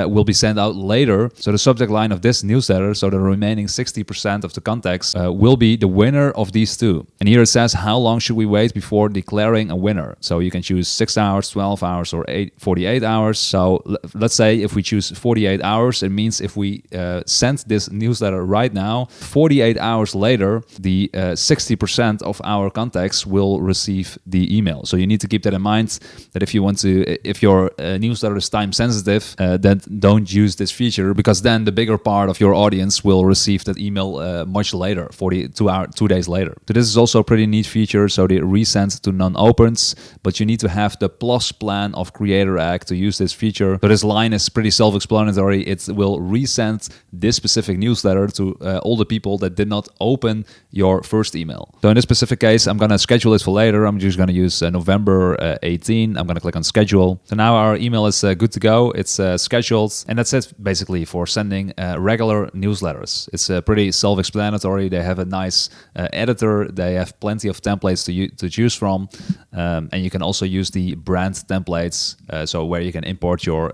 will be sent out later. So the subject line of this newsletter, so the remaining 60% of the contacts will be the winner of these two. And here it says how long should we wait before declaring a winner. So you can choose 6 hours, 12 hours, or 48 hours. So let's say if we choose 48 hours, it means if we send this newsletter right now, 48 hours later, the 60% of our contacts will receive the email. So you need to keep that in mind, that if you want to, if your newsletter is time sensitive, then don't use this feature, because then the bigger part of your audience will receive that email much later, 2 days later. So this is also a pretty neat feature. So the resend to non-opens, but you need to have the plus plan of Creator Egg to use this feature. So this line is pretty self-explanatory. It will resend this specific newsletter to all the people that did not open your first email. So in this specific case, I'm going to schedule it for later. I'm just going to use November 18. I'm going to click on schedule. So now our email is good to go. It's scheduled, and that's it basically for sending regular newsletters. It's pretty self-explanatory. They have a nice editor. They have plenty of templates to choose from, and you can also use the brand templates, so where you can import your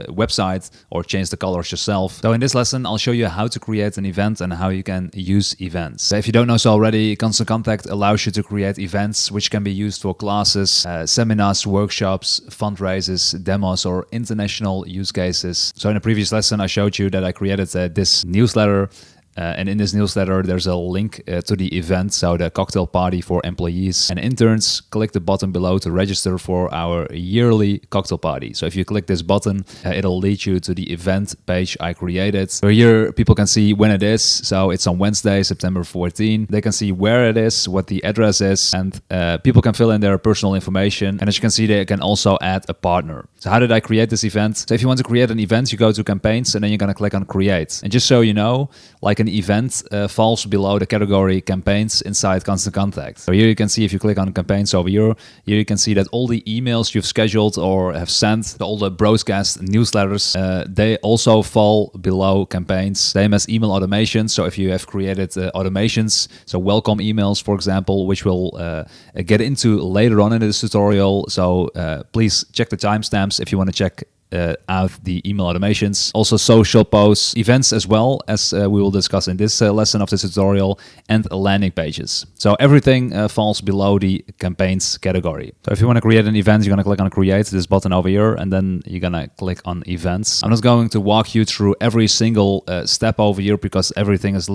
website or change the colors yourself. So in this lesson, I'll show you how to create an event and how you can use events. So if you don't know so already, Constant Contact allows you to create events which can be used for classes, seminars, workshops, fundraisers, demos, or international use cases. So in a previous lesson, I showed you that I created this newsletter. And in this newsletter, there's a link to the event, so the cocktail party for employees and interns. Click the button below to register for our yearly cocktail party. So if you click this button, it'll lead you to the event page I created. So here, people can see when it is. So it's on Wednesday, September 14. They can see where it is, what the address is, and people can fill in their personal information. And as you can see, they can also add a partner. So how did I create this event? So if you want to create an event, you go to campaigns, and then you're going to click on create. And just so you know, like an event falls below the category campaigns inside Constant Contact. So here you can see, if you click on campaigns over here you can see that all the emails you've scheduled or have sent, all the broadcast newsletters, they also fall below campaigns. Same as email automations. So if you have created automations, so welcome emails, for example, which we'll get into later on in this tutorial. So please check the timestamps if you want to check out the email automations. Also social posts, events, as well as we will discuss in this lesson of this tutorial, and landing pages. So everything falls below the campaigns category. So if you want to create an event, you're going to click on create, this button over here, and then you're going to click on events. I'm not going to walk you through every single step over here, because everything is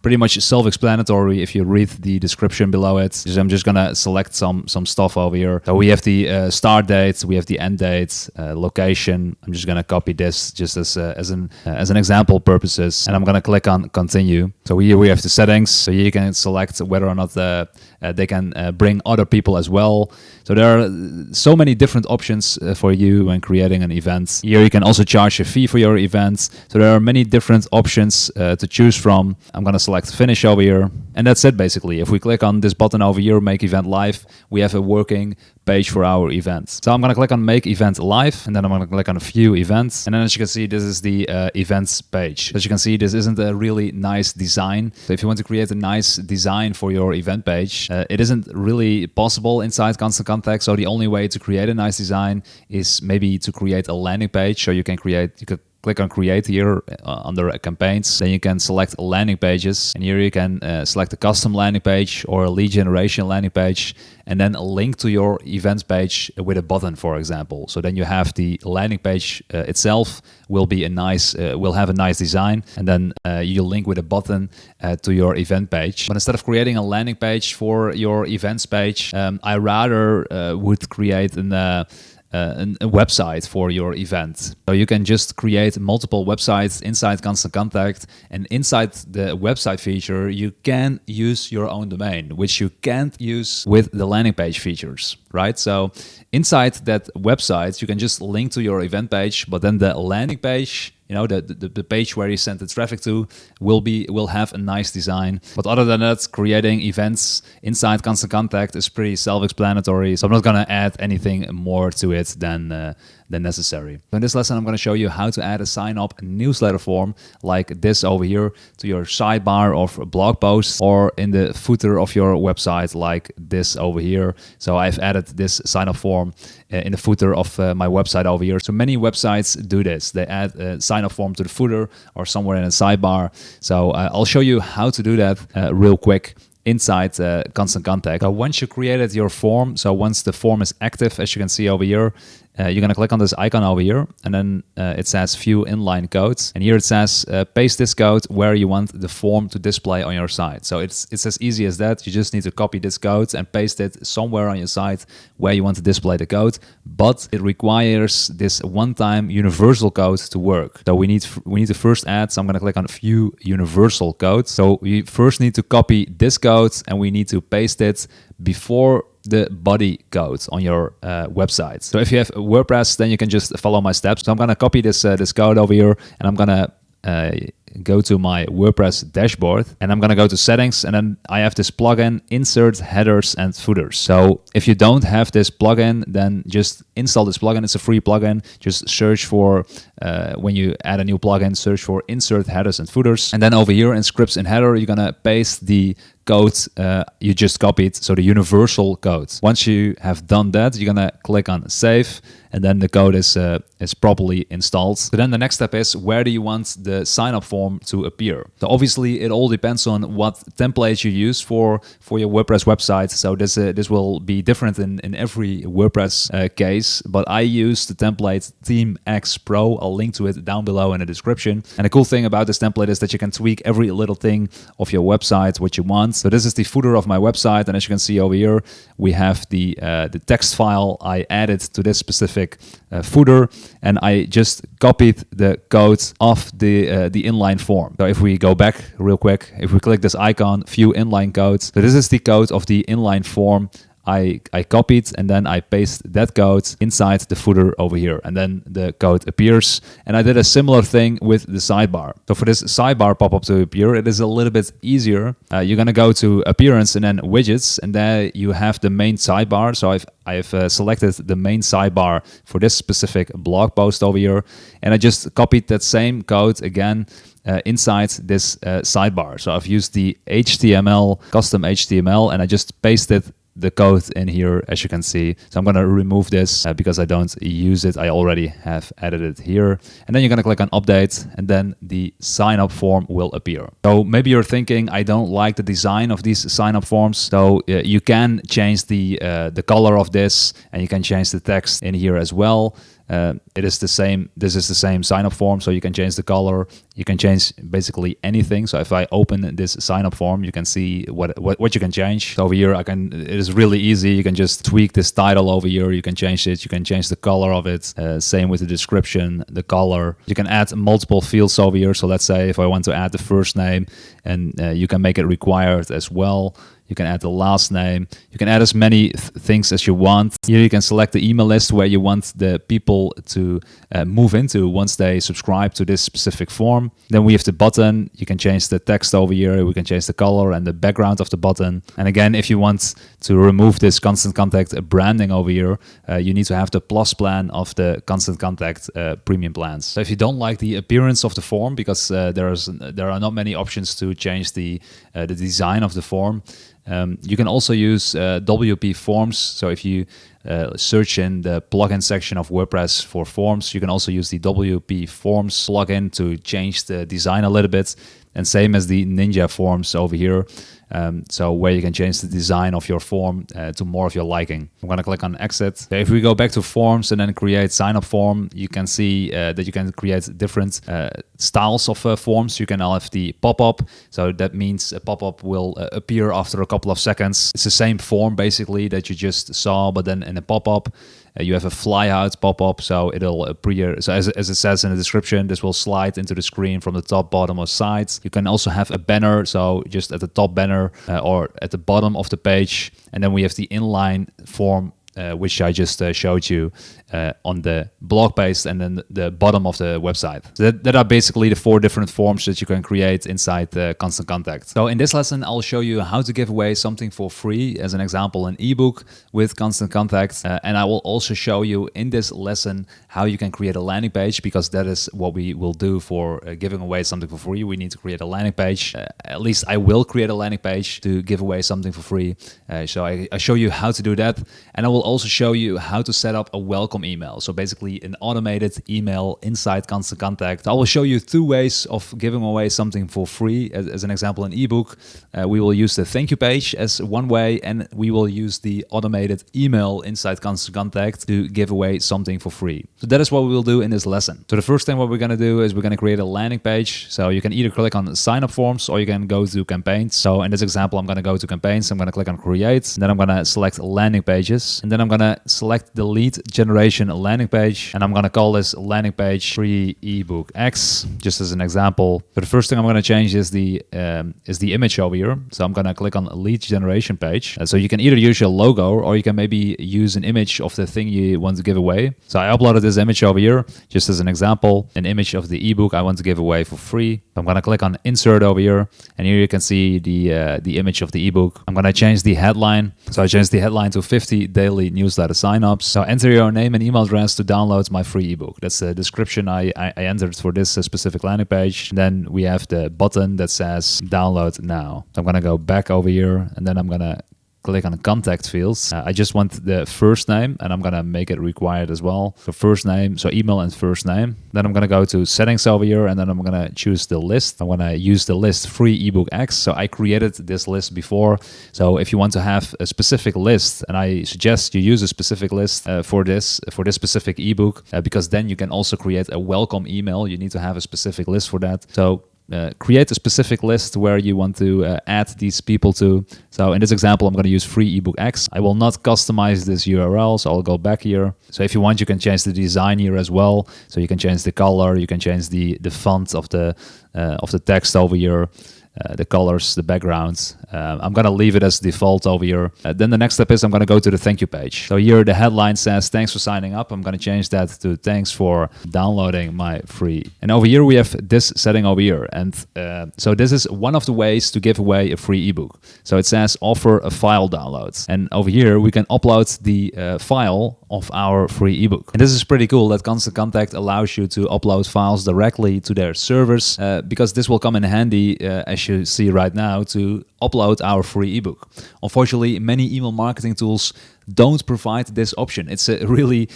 pretty much self-explanatory if you read the description below it. So I'm just going to select some stuff over here. So we have the start date, we have the end date, location. I'm just going to copy this just as an example purposes, and I'm going to click on continue. So here we have the settings. So you can select whether or not they can bring other people as well. So there are so many different options for you when creating an event. Here you can also charge a fee for your events. So there are many different options to choose from. I'm going to select finish over here, and that's it basically. If we click on this button over here, make event live, we have a working page for our events. So I'm going to click on make event live, and then I'm going to click on view events, and then as you can see, this is the events page. As you can see, this isn't a really nice design. So if you want to create a nice design for your event page, it isn't really possible inside Constant Contact. So the only way to create a nice design is maybe to create a landing page. So you could click on create here under campaigns. Then you can select landing pages, and here you can select a custom landing page or a lead generation landing page, and then a link to your event page with a button, for example. So then you have the landing page itself will be will have a nice design, and then you link with a button to your event page. But instead of creating a landing page for your events page, I rather would create a website for your event. So you can just create multiple websites inside Constant Contact, and inside the website feature you can use your own domain, which you can't use with the landing page features, right? So inside that website you can just link to your event page, but then the landing page, you know, the page where you send the traffic to will have a nice design. But other than that, creating events inside Constant Contact is pretty self-explanatory. So I'm not gonna add anything more to it than than necessary. So in this lesson, I'm going to show you how to add a sign up newsletter form like this over here to your sidebar of a blog post or in the footer of your website like this over here. So I've added this sign up form in the footer of my website over here. So many websites do this. They add a sign up form to the footer or somewhere in a sidebar. So I'll show you how to do that real quick inside Constant Contact. So once you created your form, so once the form is active, as you can see over here, you're going to click on this icon over here, and then it says view inline codes. And here it says paste this code where you want the form to display on your site. So it's as easy as that. You just need to copy this code and paste it somewhere on your site where you want to display the code. But it requires this one-time universal code to work. So we need to first add, so I'm going to click on view universal code. So we first need to copy this code and we need to paste it before the body code on your website. So if you have WordPress, then you can just follow my steps. So I'm gonna copy this code over here, and I'm gonna go to my WordPress dashboard, and I'm gonna go to settings, and then I have this plugin, insert headers and footers. So if you don't have this plugin, then just install this plugin. It's a free plugin. Just search for, when you add a new plugin, search for insert headers and footers. And then over here in scripts in header, you're gonna paste the code you just copied, so the universal code. Once you have done that, you're gonna click on save, and then the code is properly installed. So then the next step is, where do you want the sign up form to appear? So obviously it all depends on what template you use for your WordPress website. So this will be different in every WordPress case, but I use the template Theme X Pro. I'll link to it down below in the description. And the cool thing about this template is that you can tweak every little thing of your website what you want. So this is the footer of my website, and as you can see over here, we have the text file I added to this specific footer, and I just copied the code of the inline form. So if we go back real quick, if we click this icon, view inline code, so this is the code of the inline form I copied, and then I paste that code inside the footer over here, and then the code appears. And I did a similar thing with the sidebar. So for this sidebar pop-up to appear, it is a little bit easier. You're gonna go to appearance and then widgets, and there you have the main sidebar. So I've selected the main sidebar for this specific blog post over here, and I just copied that same code again inside this sidebar. So I've used the HTML, custom HTML, and I just pasted the code in here, as you can see. So I'm going to remove this because I don't use it. I already have added it here. And then you're going to click on update, and then the sign up form will appear. So maybe you're thinking, I don't like the design of these sign up forms. So you can change the color of this, and you can change the text in here as well. It is the same. This is the same sign up form, so you can change the color. You can change basically anything. So if I open this sign up form, you can see what you can change. So over here, it is really easy. You can just tweak this title over here. You can change it. You can change the color of it. Same with the description, the color. You can add multiple fields over here. So let's say if I want to add the first name, and you can make it required as well. You can add the last name. You can add as many things as you want. Here you can select the email list where you want the people to move into once they subscribe to this specific form. Then we have the button. You can change the text over here. We can change the color and the background of the button. And again, if you want to remove this Constant Contact branding over here, you need to have the plus plan of the Constant Contact premium plans. So if you don't like the appearance of the form, because there are not many options to change the design of the form, you can also use WP Forms. So if you search in the plugin section of WordPress for forms, you can also use the WP Forms plugin to change the design a little bit. And same as the Ninja Forms over here. So where you can change the design of your form to more of your liking. I'm going to click on exit. So if we go back to forms and then create sign up form, you can see that you can create different styles of forms. You can have the pop-up. So that means a pop-up will appear after a couple of seconds. It's the same form basically that you just saw, but then in a pop-up. You have a flyout pop-up, so it'll appear. So as it says in the description, this will slide into the screen from the top, bottom, or sides. You can also have a banner, so just at the top banner or at the bottom of the page. And then we have the inline form which I just showed you on the blog post and then the bottom of the website. So that are basically the 4 different forms that you can create inside Constant Contact. So in this lesson, I'll show you how to give away something for free, as an example, an ebook with Constant Contact. And I will also show you in this lesson how you can create a landing page, because that is what we will do for giving away something for free. We need to create a landing page. At least I will create a landing page to give away something for free. So I show you how to do that. And I will also show you how to set up a welcome email. So basically an automated email inside Constant Contact. I will show you 2 ways of giving away something for free. As an example, an ebook. We will use the thank you page as one way, and we will use the automated email inside Constant Contact to give away something for free. So that is what we will do in this lesson. So the first thing what we're going to do is we're going to create a landing page. So you can either click on sign up forms or you can go to campaigns. So in this example, I'm going to go to campaigns. I'm going to click on create, and then I'm going to select landing pages, and then I'm going to select the lead generation landing page, and I'm going to call this landing page free ebook X, just as an example. But the first thing I'm going to change is the image over here. So I'm going to click on lead generation page. So you can either use your logo or you can maybe use an image of the thing you want to give away. So I uploaded this image over here, just as an example, an image of the ebook I want to give away for free. I'm going to click on insert over here, and here you can see the image of the ebook. I'm going to change the headline. So I changed the headline to 50 daily newsletter signups. So enter your name and email address to download my free ebook. That's the description I entered for this specific landing page. And then we have the button that says download now. So I'm going to go back over here, and then I'm going to click on contact fields. I just want the first name, and I'm going to make it required as well. So first name, so email and first name. Then I'm going to go to settings over here, and then I'm going to choose the list. I'm going to use the list free ebook X. So I created this list before. So if you want to have a specific list, and I suggest you use a specific list for this specific ebook, because then you can also create a welcome email. You need to have a specific list for that. So create a specific list where you want to add these people to. So in this example, I'm going to use free ebook X. I will not customize this URL, so I'll go back here. So if you want, you can change the design here as well. So you can change the color, you can change the font of the text over here. The colors, the backgrounds. I'm going to leave it as default over here. Then the next step is I'm going to go to the thank you page. So here the headline says, thanks for signing up. I'm going to change that to thanks for downloading my free. And over here we have this setting over here. And so this is one of the ways to give away a free ebook. So it says offer a file download. And over here we can upload the file of our free ebook. And this is pretty cool that Constant Contact allows you to upload files directly to their servers, because this will come in handy, as you see right now, to upload our free ebook. Unfortunately, many email marketing tools don't provide this option. It's a really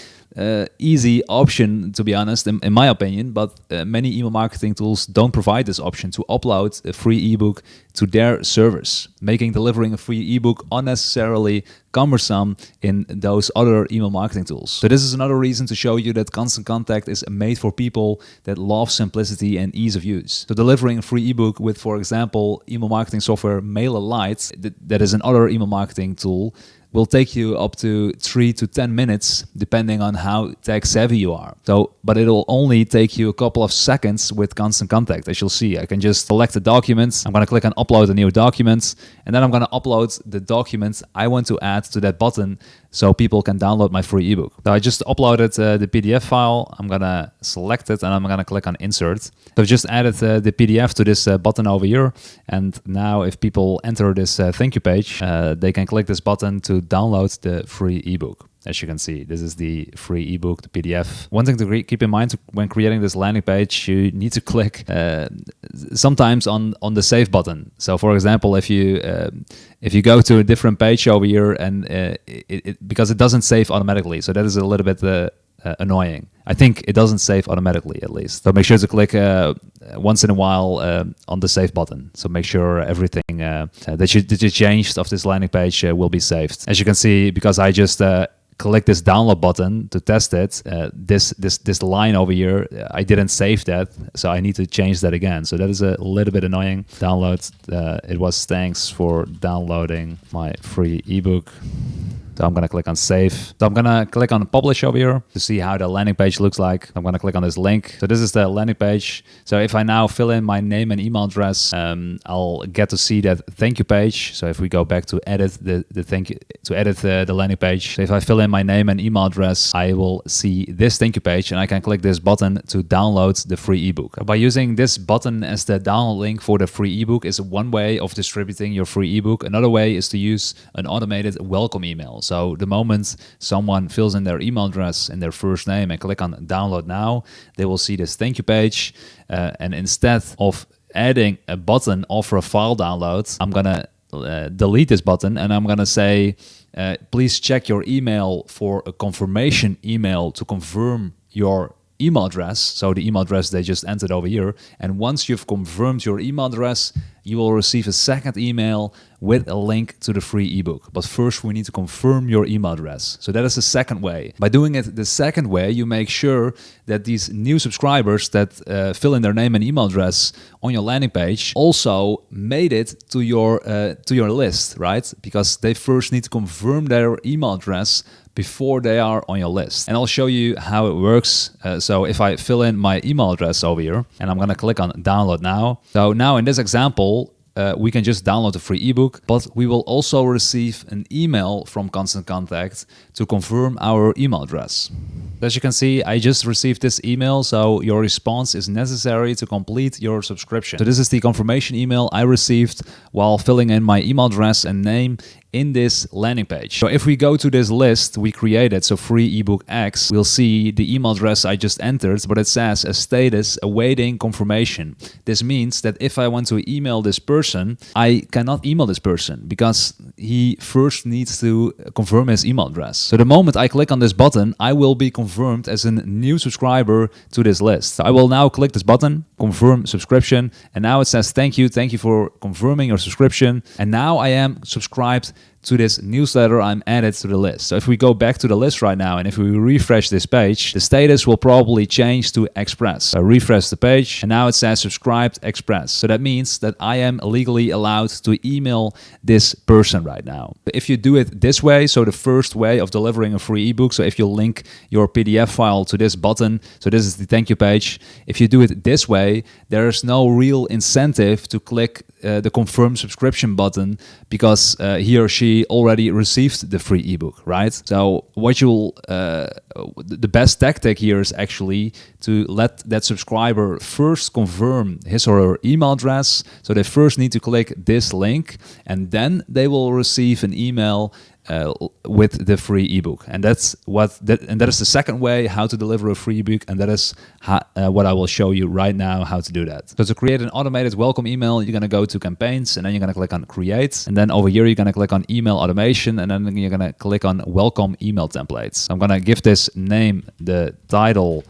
easy option, to be honest, in my opinion, but many email marketing tools don't provide this option to upload a free ebook to their servers, making delivering a free ebook unnecessarily cumbersome in those other email marketing tools. So this is another reason to show you that Constant Contact is made for people that love simplicity and ease of use. So delivering a free ebook with, for example, email marketing software MailerLite, that is another email marketing tool, will take you up to 3 to 10 minutes, depending on how tech savvy you are. But it'll only take you a couple of seconds with Constant Contact. As you'll see, I can just select the documents. I'm going to click on upload a new document, and then I'm going to upload the document I want to add to that button so people can download my free ebook. So I just uploaded the PDF file. I'm going to select it, and I'm going to click on insert. So I've just added the PDF to this button over here. And now if people enter this thank you page, they can click this button to download the free ebook. As you can see, this is the free ebook, the PDF. One thing to keep in mind when creating this landing page, you need to click sometimes on the save button. So, for example, if you go to a different page over here, and because it doesn't save automatically, so that is a little bit annoying. I think it doesn't save automatically, at least. So make sure to click once in a while on the save button. So make sure everything that you changed of this landing page will be saved. As you can see, because I just click this download button to test it, this line over here, I didn't save that, so I need to change that again. So that is a little bit annoying. Download, it was thanks for downloading my free ebook. So I'm going to click on save. So I'm going to click on publish over here to see how the landing page looks like. I'm going to click on this link. So this is the landing page. So if I now fill in my name and email address, I'll get to see that thank you page. So if we go back to edit the landing page, so if I fill in my name and email address, I will see this thank you page, and I can click this button to download the free ebook. By using this button as the download link for the free ebook is one way of distributing your free ebook. Another way is to use an automated welcome email. So the moment someone fills in their email address and their first name and click on download now, they will see this thank you page, and instead of adding a button for a file download, I'm gonna delete this button, and I'm gonna say please check your email for a confirmation email to confirm your email address. So the email address they just entered over here, and once you've confirmed your email address, you will receive a second email with a link to the free ebook. But first we need to confirm your email address. So that is the second way. By doing it the second way, you make sure that these new subscribers that fill in their name and email address on your landing page also made it to your list, right? Because they first need to confirm their email address before they are on your list. And I'll show you how it works. So if I fill in my email address over here, and I'm gonna click on download now. So now in this example, we can just download the free ebook, but we will also receive an email from Constant Contact to confirm our email address. As you can see, I just received this email, so your response is necessary to complete your subscription. So this is the confirmation email I received while filling in my email address and name in this landing page. So if we go to this list we created, so free ebook X, we'll see the email address I just entered, but it says a status awaiting confirmation. This means that if I want to email this person, I cannot email this person because he first needs to confirm his email address. So the moment I click on this button, I will be confirmed as a new subscriber to this list. So I will now click this button, confirm subscription, and now it says thank you for confirming your subscription, and now I am subscribed to this newsletter. I'm added to the list. So if we go back to the list right now, and if we refresh this page, the status will probably change to Express. So refresh the page, and now it says subscribed Express. So that means that I am legally allowed to email this person right now. If you do it this way, so the first way of delivering a free ebook, so if you link your PDF file to this button, so this is the thank you page. If you do it this way, there is no real incentive to click the confirm subscription button because he or she already received the free ebook, right? So what the best tactic here is actually to let that subscriber first confirm his or her email address. So they first need to click this link, and then they will receive an email with the free ebook. And that is the second way how to deliver a free ebook, and that is what I will show you right now how to do that. So to create an automated welcome email, you're going to go to campaigns, and then you're going to click on create, and then over here you're going to click on email automation, and then you're going to click on welcome email templates. I'm going to give this name the title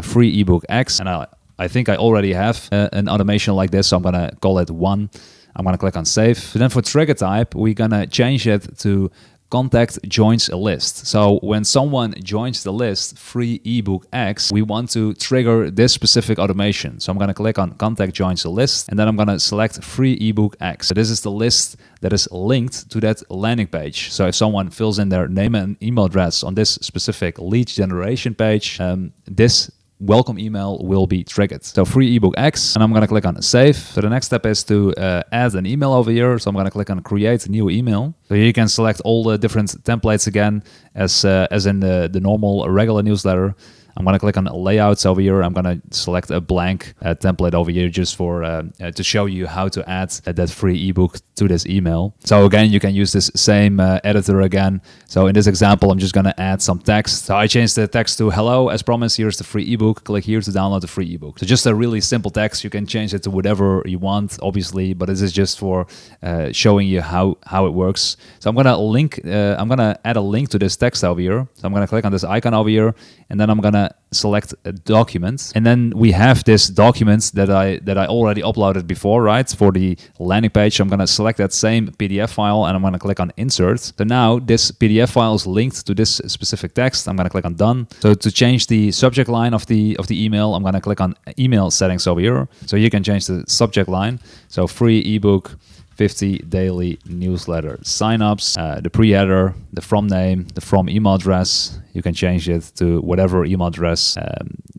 free ebook X, and I think I already have an automation like this, so I'm going to call it 1. I'm going to click on save. So then for trigger type, we're going to change it to contact joins a list. So when someone joins the list, free ebook X, we want to trigger this specific automation. So I'm going to click on contact joins a list, and then I'm going to select free ebook X. So this is the list that is linked to that landing page. So if someone fills in their name and email address on this specific lead generation page, this welcome email will be triggered. So free ebook X, and I'm going to click on save. So the next step is to add an email over here. So I'm going to click on create new email. So here you can select all the different templates again as in the normal regular newsletter. I'm going to click on layouts over here. I'm going to select a blank template over here just for to show you how to add that free ebook to this email. So again, you can use this same editor again. So in this example, I'm just going to add some text. So I changed the text to hello, as promised, here's the free ebook. Click here to download the free ebook. So just a really simple text. You can change it to whatever you want, obviously, but this is just for showing you how it works. So I'm going to add a link to this text over here. So I'm going to click on this icon over here, and then I'm going to select a document, and then we have this document that I already uploaded before, right, for the landing page. So I'm going to select that same PDF file, and I'm going to click on insert. So now this PDF file is linked to this specific text. I'm going to click on done. So to change the subject line of the email, I'm going to click on email settings over here. So you can change the subject line. So free ebook 50 daily newsletter signups, the pre-header, the from name, the from email address. You can change it to whatever email address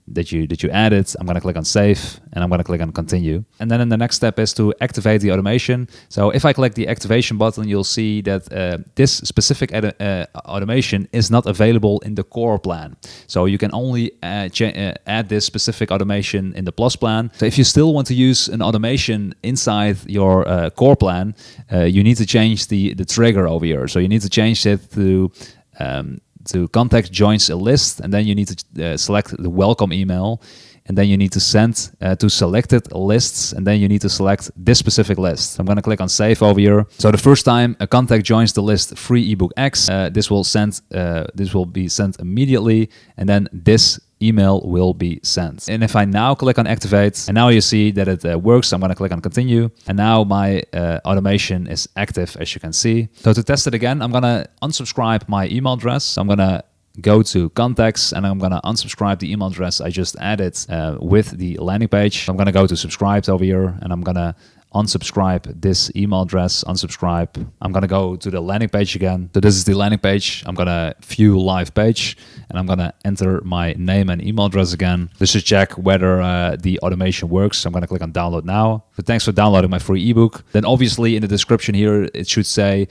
that you added. I'm going to click on save and I'm going to click on continue. And then the next step is to activate the automation. So if I click the activation button, you'll see that this specific automation is not available in the core plan. So you can only add this specific automation in the plus plan. So if you still want to use an automation inside your core plan, you need to change the trigger over here. So you need to change it to contact joins a list, and then you need to select the welcome email, and then you need to send to selected lists, and then you need to select this specific list. I'm going to click on save over here. So the first time a contact joins the list free ebook X, this will be sent immediately, and then this email will be sent. And if I now click on activate, and now you see that it works, I'm going to click on continue, and now my automation is active, as you can see. So to test it again, I'm going to unsubscribe my email address. I'm going to go to contacts, and I'm going to unsubscribe the email address I just added with the landing page. I'm going to go to subscribed over here, and I'm going to unsubscribe this email address, unsubscribe. I'm going to go to the landing page again. So this is the landing page. I'm going to view live page, and I'm going to enter my name and email address again just to check whether the automation works. So I'm going to click on download now. So thanks for downloading my free ebook. Then obviously in the description here, it should say,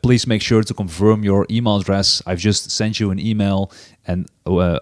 please make sure to confirm your email address. I've just sent you an email, and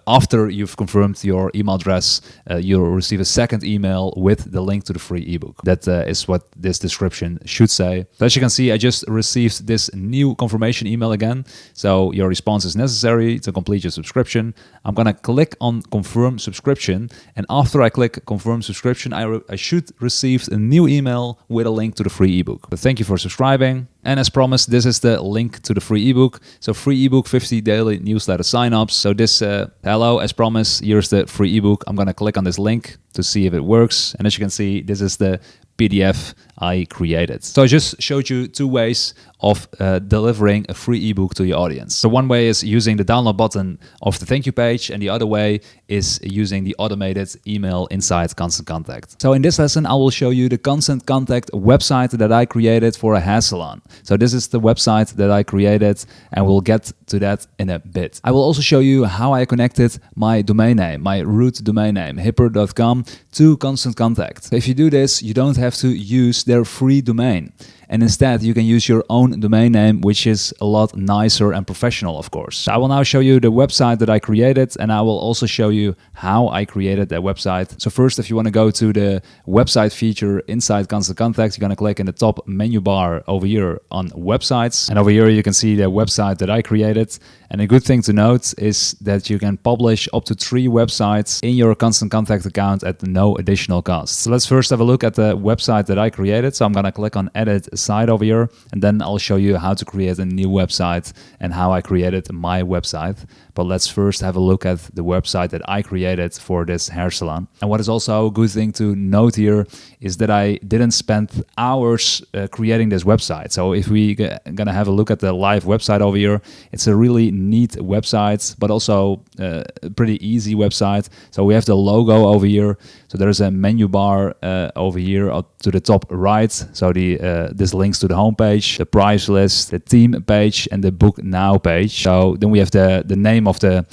after you've confirmed your email address, you'll receive a second email with the link to the free ebook. That is what this description should say. So as you can see, I just received this new confirmation email again. So your response is necessary to complete your subscription. I'm going to click on confirm subscription, and after I click confirm subscription, I should receive a new email with a link to the free ebook. But thank you for subscribing. And as promised, this is the link to the free ebook. So free ebook, 50 daily newsletter signups. So this, hello, as promised, here's the free ebook. I'm going to click on this link to see if it works. And as you can see, this is the PDF I created. So I just showed you two ways of delivering a free ebook to your audience. So one way is using the download button of the thank you page, and the other way is using the automated email inside Constant Contact. So in this lesson, I will show you the Constant Contact website that I created for a hair salon. So this is the website that I created, and we'll get to that in a bit. I will also show you how I connected my domain name, my root domain name, hipper.com, to Constant Contact. So if you do this, you don't have to use their free domain. And instead, you can use your own domain name, which is a lot nicer and professional, of course. So I will now show you the website that I created, and I will also show you how I created that website. So first, if you want to go to the website feature inside Constant Contact, you're going to click in the top menu bar over here on websites. And over here, you can see the website that I created. And a good thing to note is that you can publish up to 3 websites in your Constant Contact account at no additional cost. So let's first have a look at the website that I created. So I'm going to click on edit site over here, and then I'll show you how to create a new website and how I created my website. But let's first have a look at the website that I created for this hair salon. And what is also a good thing to note here is that I didn't spend hours creating this website. So if we gonna have a look at the live website over here, it's a really neat website, but also a pretty easy website. So we have the logo over here. So there's a menu bar over here to the top right. So this links to the homepage, the price list, the theme page, and the book now page. So then we have the name of the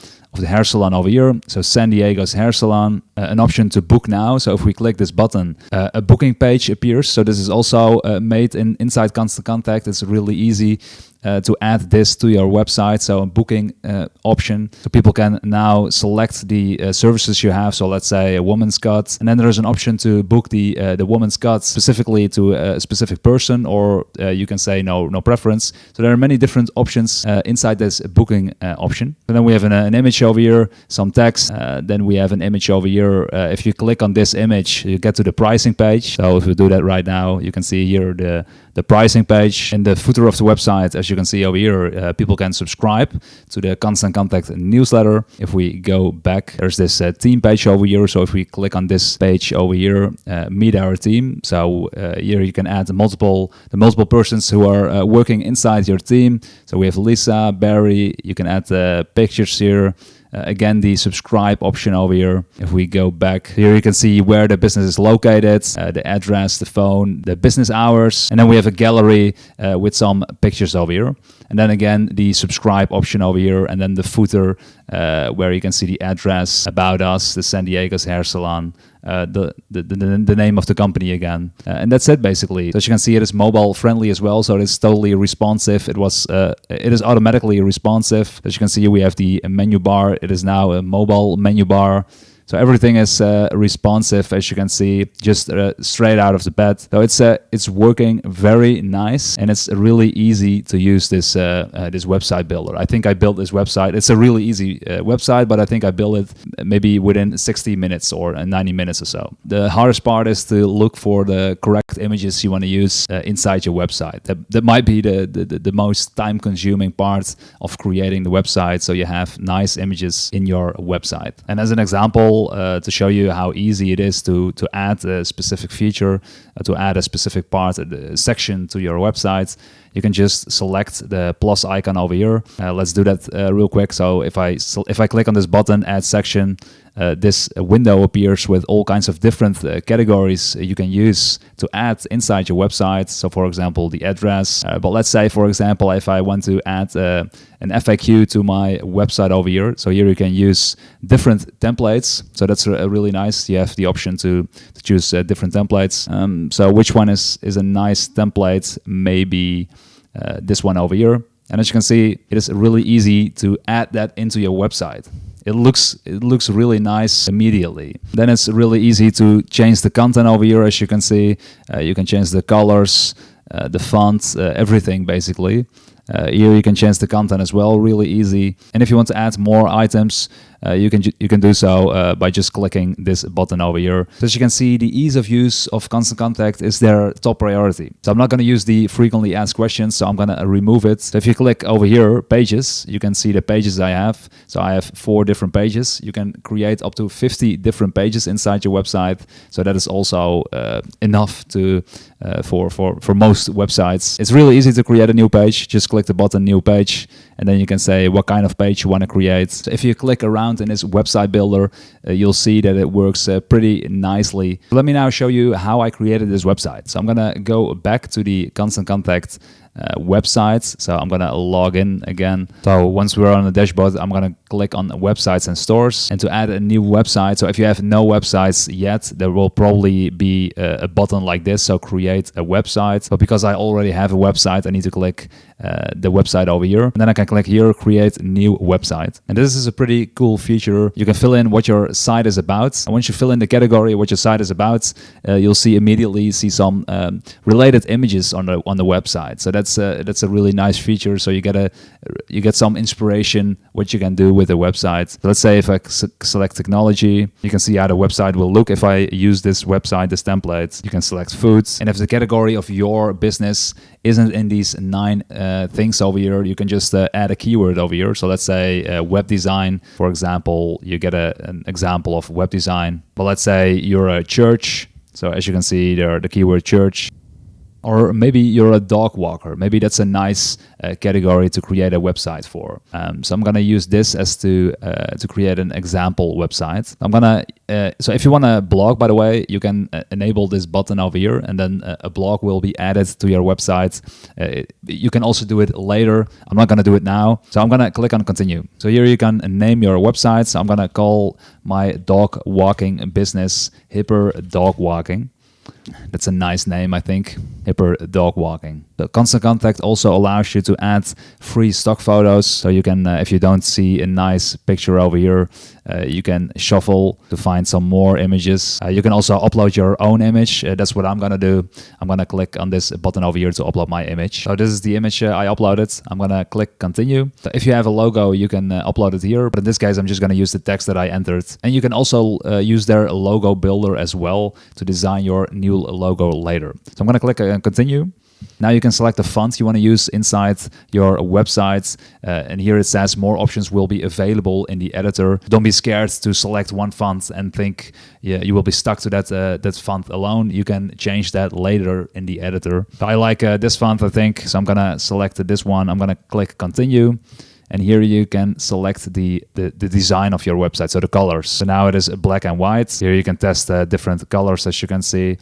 hair salon over here. So San Diego's hair salon, an option to book now. So if we click this button, a booking page appears. So this is also made inside Constant Contact. It's really easy to add this to your website. So a booking option, so people can now select the services you have. So let's say a woman's cut, and then there's an option to book the woman's cut specifically to a specific person, or you can say no preference. So there are many different options inside this booking option. And then we have an image over here, some text. Then we have an image over here. If you click on this image, you get to the pricing page. So if we do that right now, you can see here the pricing page. In the footer of the website, as you can see over here, people can subscribe to the Constant Contact newsletter. If we go back, there's this team page over here. So if we click on this page over here, meet our team. So here you can add the multiple persons who are working inside your team. So we have Lisa, Barry. You can add pictures here. Again, the subscribe option over here. If we go back here, you can see where the business is located, the address, the phone, the business hours, and then we have a gallery with some pictures over here. And then again, the subscribe option over here, and then the footer where you can see the address, about us, the San Diego's hair salon, the name of the company again, and that's it basically. So as you can see, it is mobile friendly as well, so it is totally responsive. It is automatically responsive. As you can see, we have the menu bar. It is now a mobile menu bar. So everything is responsive, as you can see, just straight out of the bed. So it's working very nice, and it's really easy to use this website builder. I think I built this website. It's a really easy website, but I think I built it maybe within 60 minutes or 90 minutes or so. The hardest part is to look for the correct images you want to use inside your website. That might be the most time-consuming part of creating the website, so you have nice images in your website. And as an example, to show you how easy it is to add a specific feature, to add a specific part, a section to your website, you can just select the plus icon over here. Let's do that real quick. So if I click on this button, add section, this window appears with all kinds of different categories you can use to add inside your website. So for example, the address, but let's say for example, if I want to add an FAQ to my website over here. So here you can use different templates. So that's really nice. You have the option to choose different templates. So which one is a nice template? Maybe this one over here. And as you can see, it is really easy to add that into your website. It looks really nice immediately. Then it's really easy to change the content over here. As you can see, you can change the colors, the font, everything basically. Here you can change the content as well, really easy. And if you want to add more items, you can do so by just clicking this button over here. So as you can see, the ease of use of Constant Contact is their top priority. So I'm not going to use the frequently asked questions, so I'm going to remove it. So if you click over here, pages, you can see the pages I have. So I have 4 different pages. You can create up to 50 different pages inside your website. So that is also enough to for most websites. It's really easy to create a new page. Just click the button new page, and then you can say what kind of page you want to create. So if you click around in this website builder, you'll see that it works pretty nicely. Let me now show you how I created this website. So I'm gonna go back to the Constant Contact websites. So I'm gonna log in again. So once we're on the dashboard, I'm gonna click on websites and stores, and to add a new website. So if you have no websites yet, there will probably be a button like this, so create a website. But because I already have a website, I need to click the website over here, and then I can click here, create new website. And this is a pretty cool feature. You can fill in what your site is about, and once you fill in the category what your site is about, you'll immediately see some related images on the website. So that's a really nice feature. So you get some inspiration what you can do with the website. So let's say if I select technology, you can see how the website will look if I use this website, this template. You can select foods, and if the category of your business isn't in these 9 things over here, you can just add a keyword over here. So let's say web design, for example. You get an example of web design. But let's say you're a church. So as you can see there, the keyword church. Or maybe you're a dog walker. Maybe that's a nice category to create a website for. So I'm gonna use this as to create an example website. I'm gonna so if you want a blog, by the way, you can enable this button over here, and then a blog will be added to your website. You can also do it later. I'm not gonna do it now. So I'm gonna click on continue. So here you can name your website. So I'm gonna call my dog walking business Hipper Dog Walking. That's a nice name, I think. Hipper Dog Walking. The Constant Contact also allows you to add free stock photos. So you can, if you don't see a nice picture over here, you can shuffle to find some more images. You can also upload your own image. That's what I'm gonna do. I'm gonna click on this button over here to upload my image. So this is the image I uploaded. I'm gonna click continue. So if you have a logo, you can upload it here. But in this case, I'm just gonna use the text that I entered. And you can also use their logo builder as well to design your new logo later. So I'm gonna click continue. Now you can select the font you want to use inside your website, and here it says more options will be available in the editor. Don't be scared to select one font and think you will be stuck to that font alone. You can change that later in the editor. I like this font, I think, so I'm gonna select this one. I'm gonna click continue. and here you can select the design of your website, so the colors. So now it is black and white. Here you can test different colors, as you can see.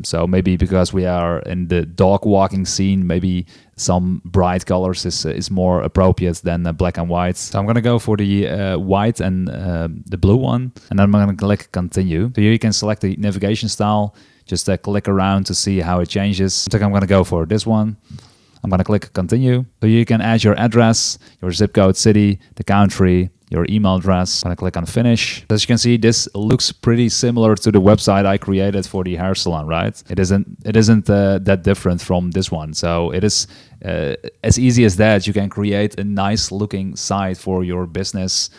So maybe because we are in the dog walking scene, maybe some bright colors is more appropriate than black and white. So I'm gonna go for the white and the blue one, and then I'm gonna click continue. So here you can select the navigation style. Just click around to see how it changes. I think I'm gonna go for this one. I'm gonna click continue. So you can add your address, your zip code, city, the country, your email address. I'm gonna click on finish. As you can see, this looks pretty similar to the website I created for the hair salon, right? It isn't that different from this one. So it is as easy as that. You can create a nice looking site for your business.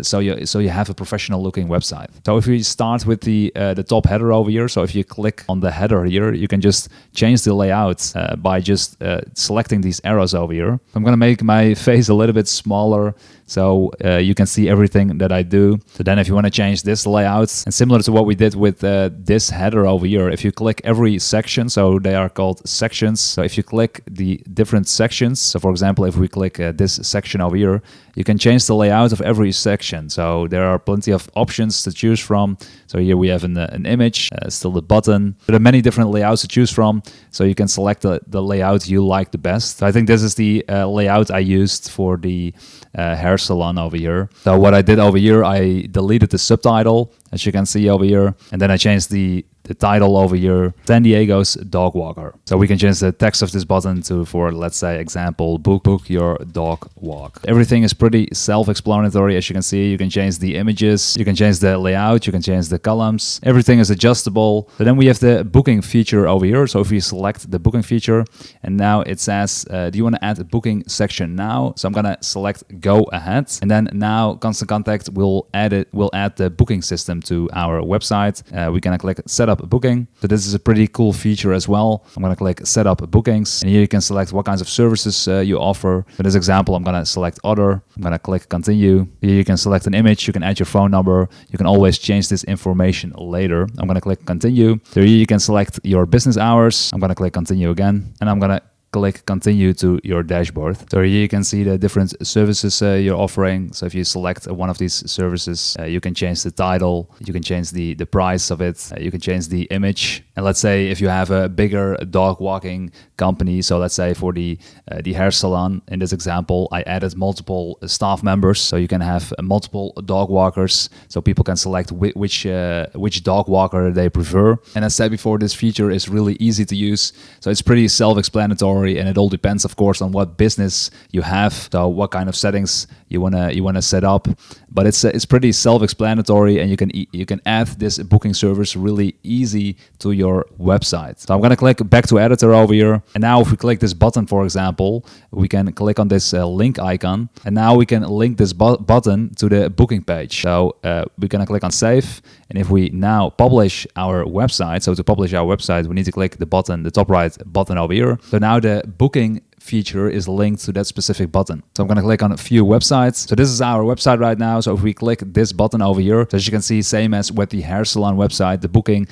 So you have a professional looking website. So if we start with the top header over here, so if you click on the header here, you can just change the layout by just selecting these arrows over here. I'm gonna make my face a little bit smaller so you can see everything that I do. So then if you want to change this layout, and similar to what we did with this header over here, if you click every section, so they are called sections. So if you click the different sections, so for example, if we click this section over here, you can change the layout of every section. So there are plenty of options to choose from. So here we have an image, still the button. There are many different layouts to choose from. So you can select the layout you like the best. So I think this is the layout I used for the hair salon over here. So what I did over here, I deleted the subtitle, as you can see over here, and then I changed the title over here, San Diego's Dog Walker. So we can change the text of this button to, for let's say example, book your dog walk. Everything is pretty self-explanatory. As you can see, you can change the images, you can change the layout, you can change the columns. Everything is adjustable. So then we have the booking feature over here. So if we select the booking feature, and now it says, do you want to add a booking section now? So I'm gonna select go ahead, and then now Constant Contact will add the booking system to our website. We're gonna click set up booking. So this is a pretty cool feature as well. I'm gonna click set up bookings, and here you can select what kinds of services you offer. For this example, I'm gonna select other. I'm gonna click continue. Here you can select an image, you can add your phone number. You can always change this information later. I'm gonna click continue. So here you can select your business hours. I'm gonna click continue again, and I'm gonna click continue to your dashboard. So here you can see the different services you're offering. So if you select one of these services, you can change the title, you can change the price of it, you can change the image. And let's say if you have a bigger dog walking company, so let's say for the hair salon, in this example, I added multiple staff members, so you can have multiple dog walkers, so people can select which dog walker they prefer. And as said before, this feature is really easy to use, so it's pretty self-explanatory. And it all depends, of course, on what business you have, so what kind of settings you wanna set up. But it's pretty self-explanatory, and you can add this booking service really easy to your website. So I'm gonna click back to editor over here, and now if we click this button, for example, we can click on this link icon, and now we can link this button to the booking page. So we're gonna click on save, and if we now publish our website, so to publish our website, we need to click the button, the top right button over here. So now the booking feature is linked to that specific button. So I'm going to click on a few websites. So this is our website right now. So if we click this button over here, so as you can see, same as with the hair salon website, the booking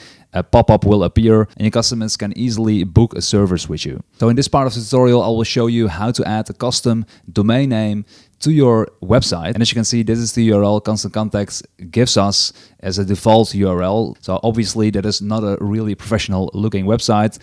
pop-up will appear, and your customers can easily book a service with you. So in this part of the tutorial, I will show you how to add a custom domain name to your website. And as you can see, this is the URL Constant Contact gives us as a default URL. So obviously that is not a really professional looking website.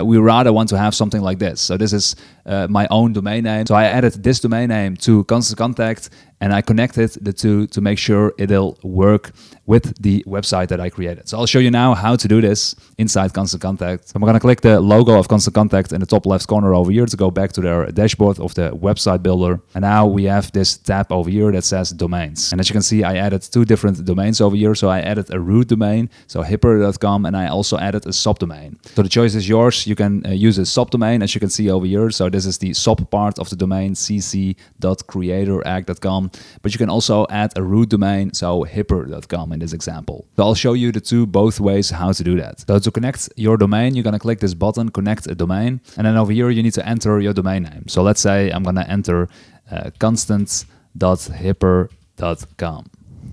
We rather want to have something like this. So this is my own domain name. So I added this domain name to Constant Contact, and I connected the two to make sure it'll work with the website that I created. So I'll show you now how to do this inside Constant Contact. I'm going to click the logo of Constant Contact in the top left corner over here to go back to their dashboard of the website builder. And now we have this tab over here that says domains. And as you can see, I added two different domains over here. So I added a root domain, so hipper.com, and I also added a subdomain. So the choice is yours. You can use a subdomain, as you can see over here. So this is the sub part of the domain, cc.creatorag.com. But you can also add a root domain, so hipper.com in this example. So I'll show you both ways how to do that. So to connect your domain, you're going to click this button, connect a domain. And then over here, you need to enter your domain name. So let's say I'm going to enter constant.hipper.com.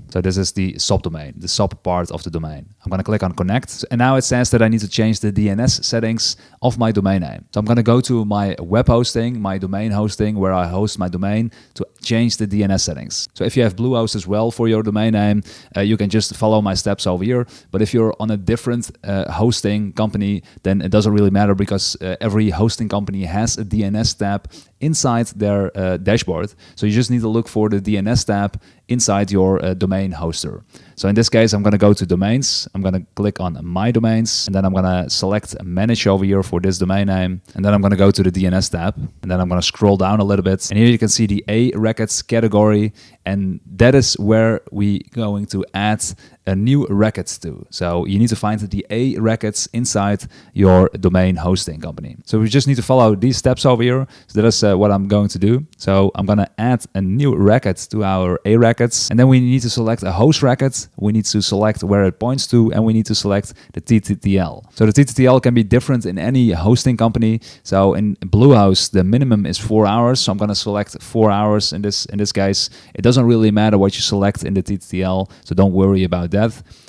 So this is the subdomain, the sub part of the domain. I'm going to click on connect. And now it says that I need to change the DNS settings of my domain name. So I'm going to go to my web hosting, my domain hosting, where I host my domain, to change the DNS settings. So if you have Bluehost as well for your domain name, you can just follow my steps over here. But if you're on a different hosting company, then it doesn't really matter, because every hosting company has a DNS tab inside their dashboard. So you just need to look for the DNS tab inside your domain hoster. So in this case, I'm going to go to domains. I'm going to click on my domains, and then I'm going to select manage over here for this domain name. And then I'm going to go to the DNS tab, and then I'm going to scroll down a little bit. And here you can see the A records category, and that is where we're going to add a new record to. So you need to find the A records inside your domain hosting company. So we just need to follow these steps over here. So that is what I'm going to do. So I'm going to add a new record to our A records, and then we need to select a host record. We need to select where it points to, and we need to select the TTL. So the TTL can be different in any hosting company. So in Bluehost, the minimum is 4 hours. So I'm going to select 4 hours in this case. It doesn't really matter what you select in the TTL, so don't worry about that.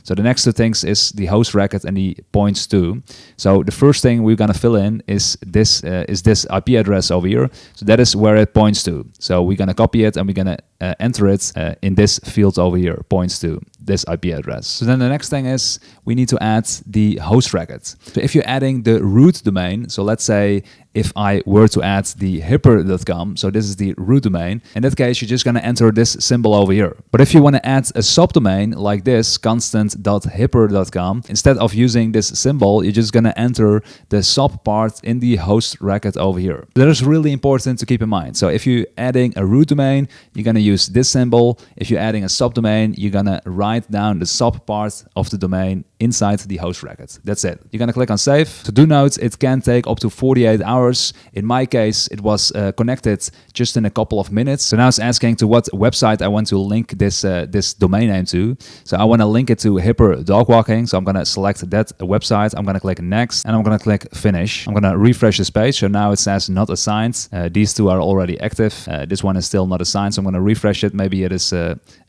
So the next two things is the host record and the points to. So the first thing we're going to fill in is this IP address over here. So that is where it points to. So we're going to copy it, and we're going to enter it in this field over here, points to this IP address. So then the next thing is we need to add the host record. So if you're adding the root domain, so let's say if I were to add the hipper.com, so this is the root domain, in that case, you're just going to enter this symbol over here. But if you want to add a subdomain like this, constant.hipper.com, instead of using this symbol, you're just going to enter the sub part in the host record over here. That is really important to keep in mind. So if you're adding a root domain, you're going to use this symbol. If you're adding a subdomain, you're going to write down the sub part of the domain inside the host record. That's it. You're going to click on save. So do note, it can take up to 48 hours. In my case, it was connected just in a couple of minutes. So now it's asking to what website I want to link this domain name to. So I want to link it to Hipper Dog Walking. So I'm going to select that website. I'm going to click next, and I'm going to click finish. I'm going to refresh this page. So now it says not assigned. These two are already active. This one is still not assigned. So I'm going to refresh it. Maybe it is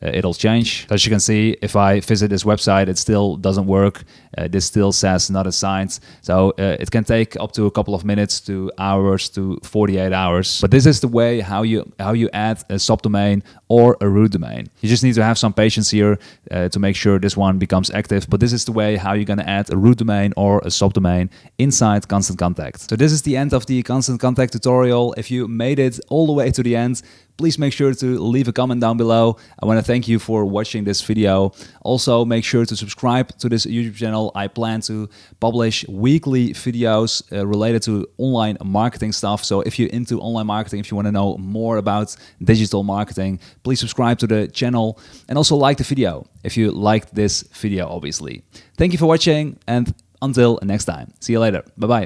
it'll change. As you can see, if I visit this website, it still doesn't work. This still says not assigned. So it can take up to a couple of minutes to hours to 48 hours. But this is the way how you add a subdomain or a root domain. You just need to have some patience here to make sure this one becomes active. But this is the way how you're going to add a root domain or a subdomain inside Constant Contact. So this is the end of the Constant Contact tutorial. If you made it all the way to the end, please make sure to leave a comment down below. I want to thank you for watching this video. Also, make sure to subscribe to this YouTube channel. I plan to publish weekly videos related to online marketing stuff. So if you're into online marketing, if you want to know more about digital marketing, please subscribe to the channel and also like the video if you liked this video, obviously. Thank you for watching, and until next time. See you later. Bye-bye.